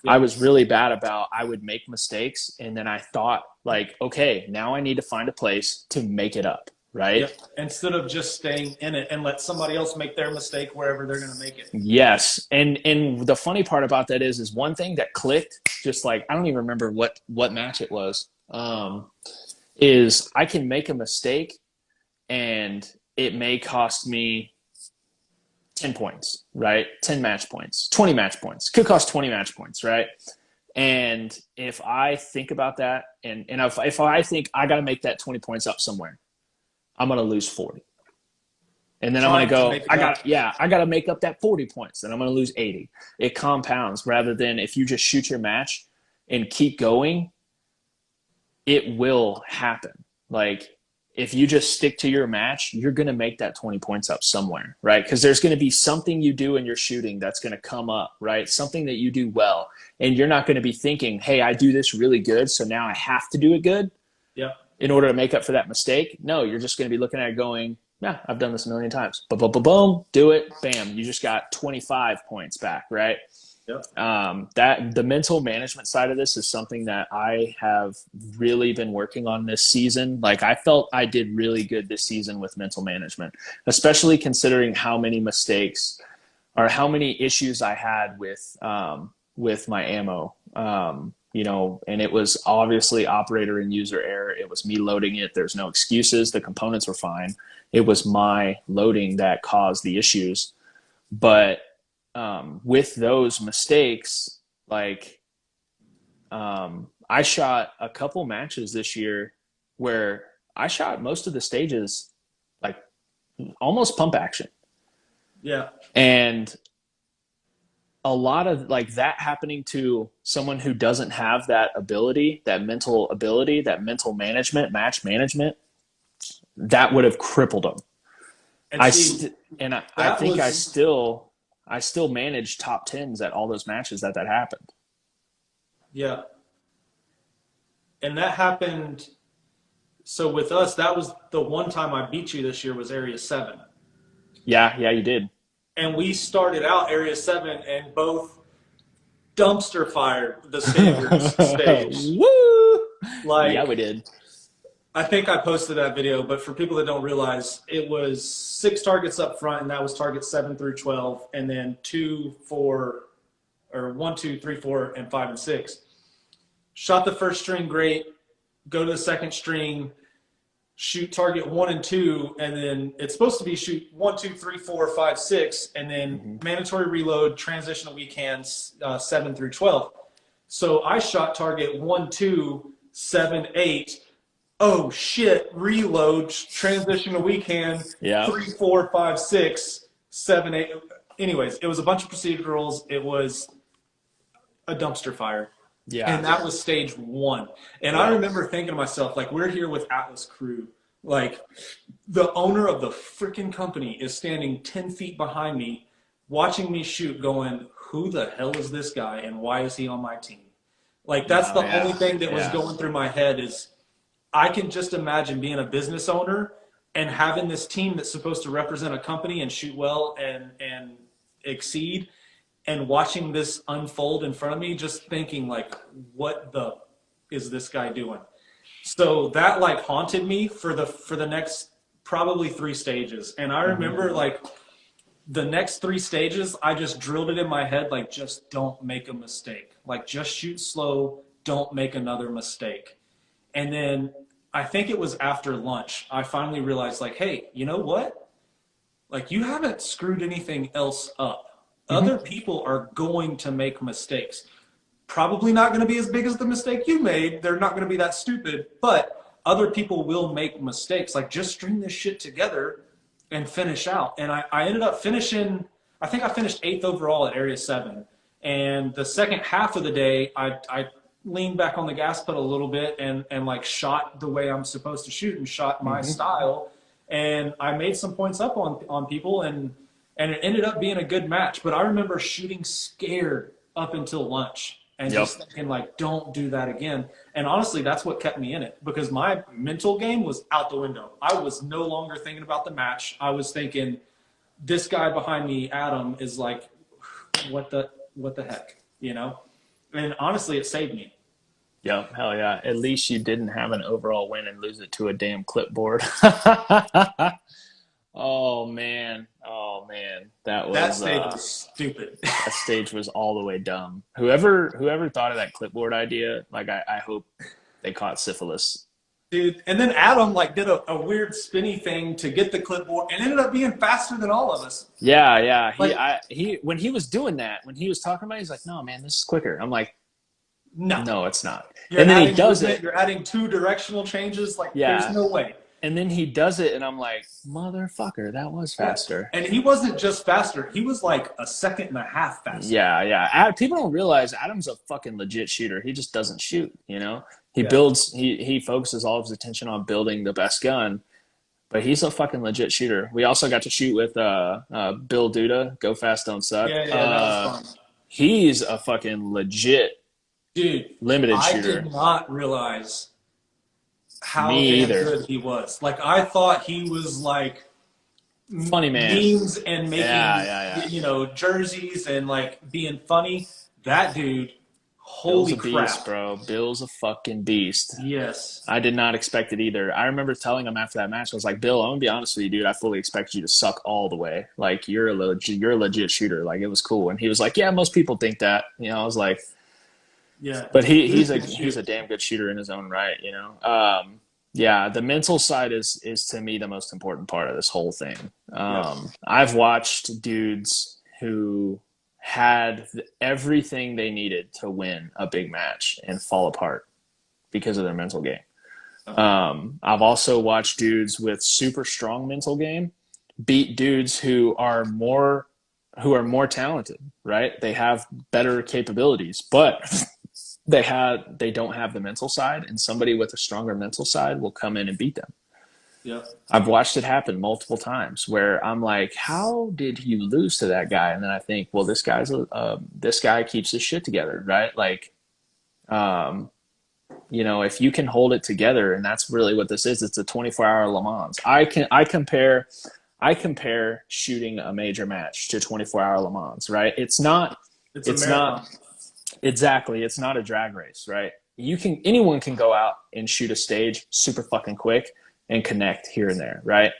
I was really bad about, I would make mistakes. And then I thought like, okay, now I need to find a place to make it up. Right. Yep. Instead of just staying in it and let somebody else make their mistake wherever they're going to make it. Yes. And the funny part about that is one thing that clicked, just like, I don't even remember what match it was, is I can make a mistake and it may cost me 10 points, right? 10 match points, 20 match points. Could cost 20 match points, right? And if I think about that, and if I think I got to make that 20 points up somewhere, I'm going to lose 40. And then I'm going to go, I got to make up that 40 points. Then I'm going to lose 80. It compounds rather than if you just shoot your match and keep going, it will happen. Like, if you just stick to your match, you're going to make that 20 points up somewhere, right? Because there's going to be something you do in your shooting that's going to come up, right? Something that you do well. And you're not going to be thinking, hey, I do this really good, so now I have to do it good in order to make up for that mistake. No, you're just going to be looking at it going, yeah, I've done this a million times. Boom, do it, bam. You just got 25 points back, right? That the mental management side of this is something that I have really been working on this season. Like, I felt I did really good this season with mental management, especially considering how many mistakes or how many issues I had with my ammo. And it was obviously operator and user error. It was me loading it. There's no excuses. The components were fine. It was my loading that caused the issues. But with those mistakes, like, I shot a couple matches this year where I shot most of the stages like almost pump action. Yeah. And a lot of like that happening to someone who doesn't have that ability, that mental management, match management, that would have crippled them. I think I still managed top 10s at all those matches that happened. Yeah. And that happened. So with us, that was the one time I beat you this year was Area 7. Yeah, you did. And we started out Area 7 and both dumpster fired the standards stage. Woo! Like, yeah, we did. I think I posted that video, but for people that don't realize, it was 6 targets up front, and that was targets 7 through 12, and then 2, 4, or 1, 2, 3, 4, and 5 and 6. Shot the first string great, go to the second string, shoot target 1 and 2, and then it's supposed to be shoot 1, 2, 3, 4, 5, 6, and then mandatory reload, transitional weak hands 7 through 12. So I shot target 1, 2, 7, 8. Oh shit! Reload, transitional weak hand. 3, 4, 5, 6, 7, 8. Anyways, it was a bunch of procedurals. It was a dumpster fire. Yeah. And that was stage 1. And I remember thinking to myself, like, we're here with Atlas Crew. Like, the owner of the freaking company is standing 10 feet behind me, watching me shoot, going, who the hell is this guy and why is he on my team? Like, that's the only thing that was going through my head is I can just imagine being a business owner and having this team that's supposed to represent a company and shoot well and exceed, and watching this unfold in front of me, just thinking, like, what the is this guy doing? So that, like, haunted me for the next probably 3 stages. And I remember, like, the next 3 stages, I just drilled it in my head, like, just don't make a mistake. Like, just shoot slow, don't make another mistake. And then I think it was after lunch, I finally realized, like, hey, you know what? Like, you haven't screwed anything else up. Other people are going to make mistakes. Probably not going to be as big as the mistake you made. They're not going to be that stupid, but other people will make mistakes. Like, just string this shit together and finish out. And I ended up finishing, I think I finished 8th overall at Area 7. And the second half of the day, I leaned back on the gas pedal a little bit and like shot the way I'm supposed to shoot and shot my style. And I made some points up on people and it ended up being a good match. But I remember shooting scared up until lunch and just thinking, like, don't do that again. And honestly, that's what kept me in it, because my mental game was out the window. I was no longer thinking about the match. I was thinking, this guy behind me, Adam, is like, what the heck, you know? And honestly, it saved me. Yeah, hell yeah. At least you didn't have an overall win and lose it to a damn clipboard. Oh man. That stage was stupid. That stage was all the way dumb. Whoever thought of that clipboard idea, like, I hope they caught syphilis. Dude, and then Adam like did a weird spinny thing to get the clipboard and ended up being faster than all of us. Yeah, yeah. Like, He when he was doing that, when he was talking about it, he's like, no, man, this is quicker. I'm like, no, no, it's not. you're And then he adding does movement, it. you're adding two directional changes. Like, there's Yeah. no way. And then he does it, and I'm like, motherfucker, that was Yeah. faster. And he wasn't just faster; he was like a second and a half faster. Yeah, yeah. People don't realize Adam's a fucking legit shooter. He just doesn't shoot, you know? He Yeah. builds, he focuses all of his attention on building the best gun, but he's a fucking legit shooter. We also got to shoot with Bill Duda, Go Fast, Don't Suck. Yeah, that was fun. He's a fucking legit Dude, limited I shooter. did not realize how Me damn either. good he was. Like, I thought he was like Funny man. memes and making Yeah. you know, jerseys and like being funny. That dude, Bill's holy a crap. beast, bro. Bill's a fucking beast. Yes. I did not expect it either. I remember telling him after that match, I was like, Bill, I'm gonna be honest with you, dude. I fully expect you to suck all the way. Like, you're a legit shooter. Like, it was cool. And he was like, yeah, most people think that. You know, I was like, Yeah. but he's a damn good shooter in his own right. You know. Yeah, the mental side is to me the most important part of this whole thing. I've watched dudes who had everything they needed to win a big match and fall apart because of their mental game. I've also watched dudes with super strong mental game beat dudes who are more talented, right? They have better capabilities, but they don't have the mental side, and somebody with a stronger mental side will come in and beat them. Yeah. I've watched it happen multiple times where I'm like, how did you lose to that guy? And then I think, well, this guy keeps his shit together, right? Like, you know, if you can hold it together, and that's really what this is, it's a 24-hour Le Mans. I compare shooting a major match to 24-hour Le Mans, right? It's not exactly. It's not a drag race, right? Anyone can go out and shoot a stage super fucking quick and connect here and there, right?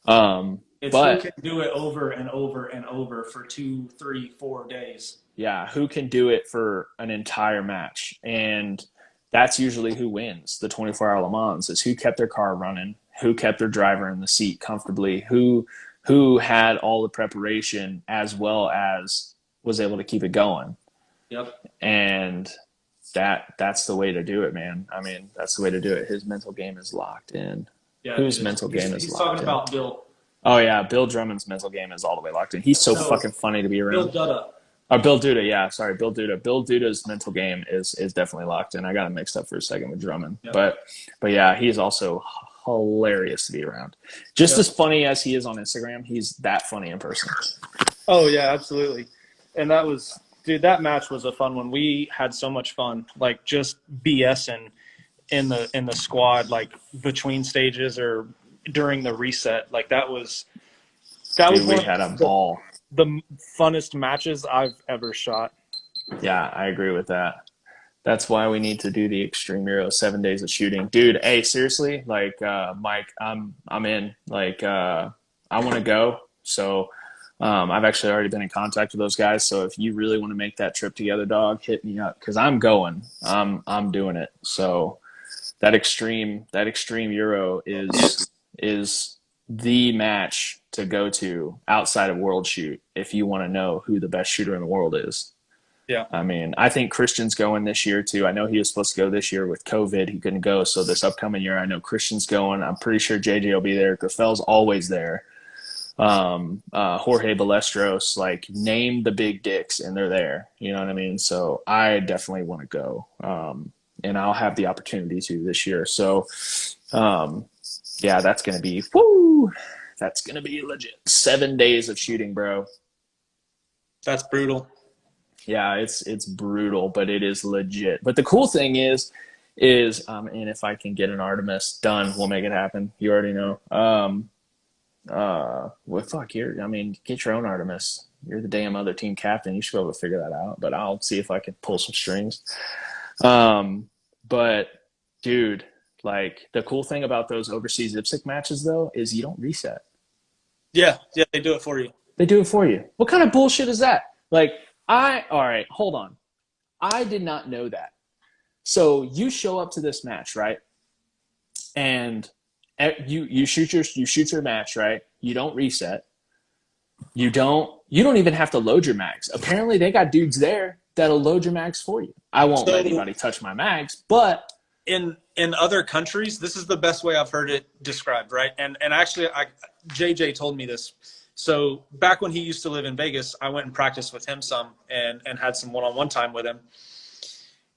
It's But who can do it over and over and over for 2, 3, 4 days. yeah, who can do it for an entire match? And that's usually who wins the 24-hour Le Mans, is who kept their car running, who kept their driver in the seat comfortably, who had all the preparation as well as was able to keep it going. Yep. And that's the way to do it, man. I mean, that's the way to do it. His mental game is locked in. Yeah, Whose mental game is he's locked talking in? about Bill. Oh yeah, Bill Drummond's mental game is all the way locked in. He's so fucking funny to be around. Bill Dutta. Oh, Bill Duda, yeah, sorry, Bill Duda. Bill Duda's mental game is definitely locked in. I got him mixed up for a second with Drummond, Yep. but yeah, he's also hilarious to be around. Just as funny as he is on Instagram, he's that funny in person. Oh yeah, absolutely. And that match was a fun one. We had so much fun, like just BSing in the squad, like between stages or during the reset. Like that was We had a ball. The funnest matches I've ever shot. Yeah, I agree with that. That's why we need to do the Extreme Euro 7 days of shooting, dude. Hey, seriously, like Mike, I'm in. Like I want to go. So I've actually already been in contact with those guys. So if you really want to make that trip together, dog, hit me up because I'm going. I'm doing it. So that extreme Euro is the match to go to outside of World Shoot if you want to know who the best shooter in the world is. Yeah. I mean, I think Christian's going this year too. I know he was supposed to go this year with COVID. He couldn't go. So this upcoming year, I know Christian's going. I'm pretty sure JJ will be there. Graffel's always there. Jorge Balestros, like name the big dicks and they're there. You know what I mean? So I definitely want to go. And I'll have the opportunity to this year. So, yeah, that's going to be, that's going to be legit. 7 days of shooting, bro. That's brutal. Yeah, it's brutal, but it is legit. But the cool thing is, and if I can get an Artemis done, we'll make it happen. You already know. Well, fuck, get your own Artemis. You're the damn other team captain. You should be able to figure that out. But I'll see if I can pull some strings. But dude, like the cool thing about those overseas IPSC matches though is you don't reset. Yeah, they do it for you. They do it for you. What kind of bullshit is that? Like, all right, hold on. I did not know that. So you show up to this match, right? and you shoot your match, right? You don't reset. You don't even have to load your mags. Apparently, they got dudes there that'll load your mags for you. I won't let anybody touch my mags, but in other countries, this is the best way I've heard it described, right? And actually, JJ told me this. So back when he used to live in Vegas, I went and practiced with him some and had some one-on-one time with him.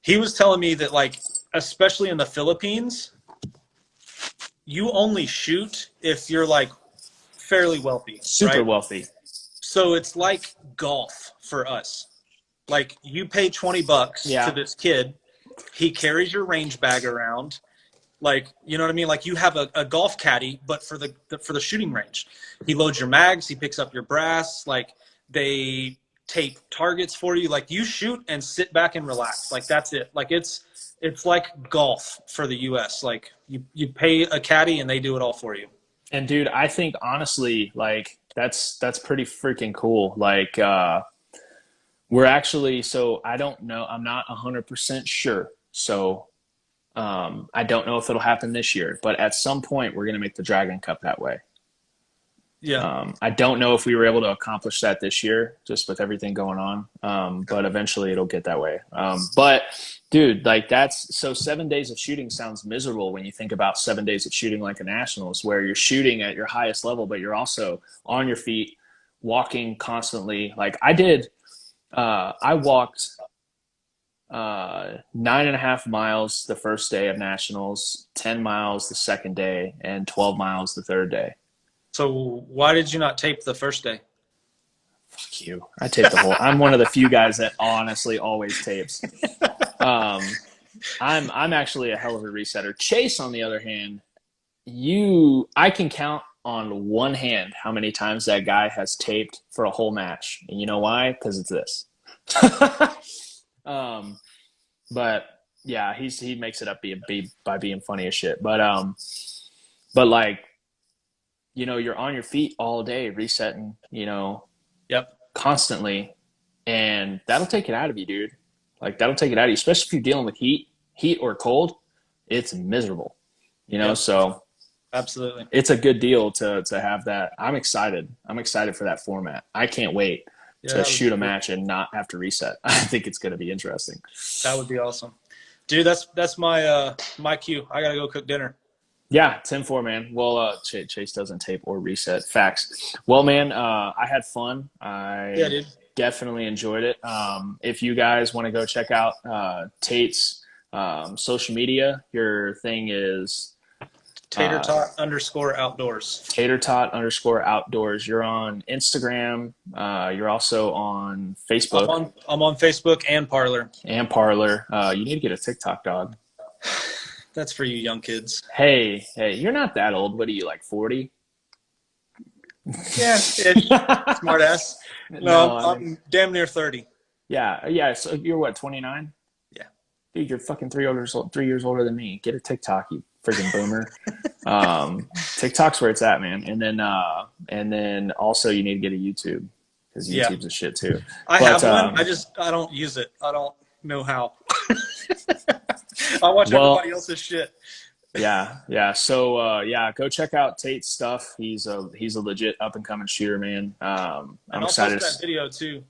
He was telling me that, like, especially in the Philippines, you only shoot if you're, like, fairly wealthy. Super right? wealthy. So it's like golf for us. Like, you pay $20 to this kid. He carries your range bag around. Like, you know what I mean? Like, you have a golf caddy, but for the shooting range. He loads your mags. He picks up your brass. Like, they tape targets for you. Like, you shoot and sit back and relax. Like, that's it. Like, it's like golf for the U.S. Like, you pay a caddy and they do it all for you. And dude, I think honestly, like, that's pretty freaking cool. Like, we're actually, so I don't know, I'm not 100% sure. So I don't know if it'll happen this year, but at some point we're going to make the Dragon Cup that way. Yeah. I don't know if we were able to accomplish that this year, just with everything going on. But eventually it'll get that way. But dude, like, so 7 days of shooting sounds miserable when you think about 7 days of shooting like a nationals, where you're shooting at your highest level, but you're also on your feet, walking constantly. Like I walked 9.5 miles the first day of nationals, 10 miles the second day, and 12 miles the third day. So why did you not tape the first day? Fuck you. I tape the whole. I'm one of the few guys that honestly always tapes. I'm actually a hell of a resetter. Chase, on the other hand, I can count on one hand how many times that guy has taped for a whole match. And you know why? Because it's this. But yeah, he makes it up by being funny as shit. But like, you know, you're on your feet all day resetting, you know, constantly, and that'll take it out of you, dude. Like, that'll take it out of you, especially if you're dealing with heat or cold. It's miserable, you know. So absolutely, it's a good deal to have that. I'm excited for that format. I can't wait to shoot a match and not have to reset. I think it's going to be interesting. That would be awesome, dude. That's my cue. I gotta go cook dinner. Yeah, 10-4, man. Well, Chase doesn't tape or reset. Facts. Well, man, I had fun. I definitely enjoyed it. If you guys want to go check out Tate's social media, your thing is Tater Tot _outdoors. Tater Tot _outdoors. You're on Instagram. You're also on Facebook. I'm on Facebook and Parler. You need to get a TikTok, dog. That's for you young kids. Hey, you're not that old. What are you, like 40? Yeah, smart ass. No, I'm damn near 30. Yeah. So you're what, 29? Yeah. Dude, you're fucking 3 years older than me. Get a TikTok, you freaking boomer. TikTok's where it's at, man. And then also you need to get a YouTube, because YouTube's a shit too. I have one. I don't use it. I don't know how. I watch everybody else's shit. Yeah. So go check out Tate's stuff. He's a legit up and coming shooter, man. I'm excited. Post that video too.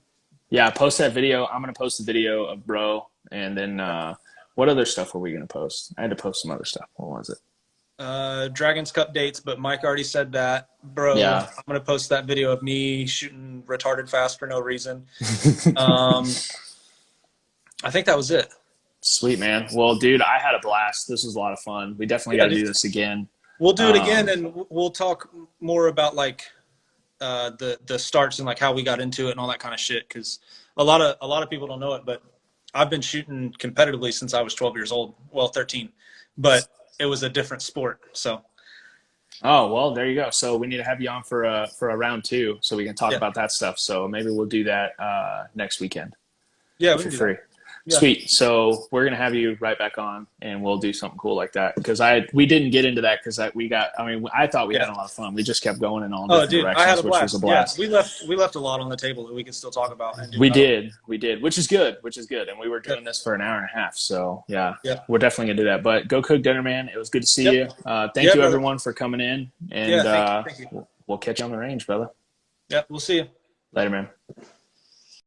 Yeah, post that video. I'm gonna post the video of bro, and then what other stuff were we gonna post? I had to post some other stuff. What was it? Dragons Cup dates, but Mike already said that, bro. Yeah. I'm gonna post that video of me shooting retarded fast for no reason. I think that was it. Sweet, man. Well, dude, I had a blast. This was a lot of fun. We definitely got to do this again. We'll do it again, and we'll talk more about like the starts and like how we got into it and all that kind of shit. Because a lot of people don't know it, but I've been shooting competitively since I was 12 years old. Well, 13, but it was a different sport. So. Oh, well, there you go. So we need to have you on for a round 2 so we can talk about that stuff. So maybe we'll do that next weekend. Yeah, if you're free. Yeah. Sweet. So we're gonna have you right back on, and we'll do something cool like that. Because we didn't get into that because we got. I mean, I thought we had a lot of fun. We just kept going in all different dude, directions, I had a which was a blast. blast. Yeah, we left a lot on the table that we can still talk about. And do We did, which is good. And we were doing this for an hour and a half. So yeah, we're definitely gonna do that. But go cook dinner, man. It was good to see you. Thank you, brother. everyone, for coming in, and thank you. we'll catch you on the range, brother. Yep, we'll see you Later, man.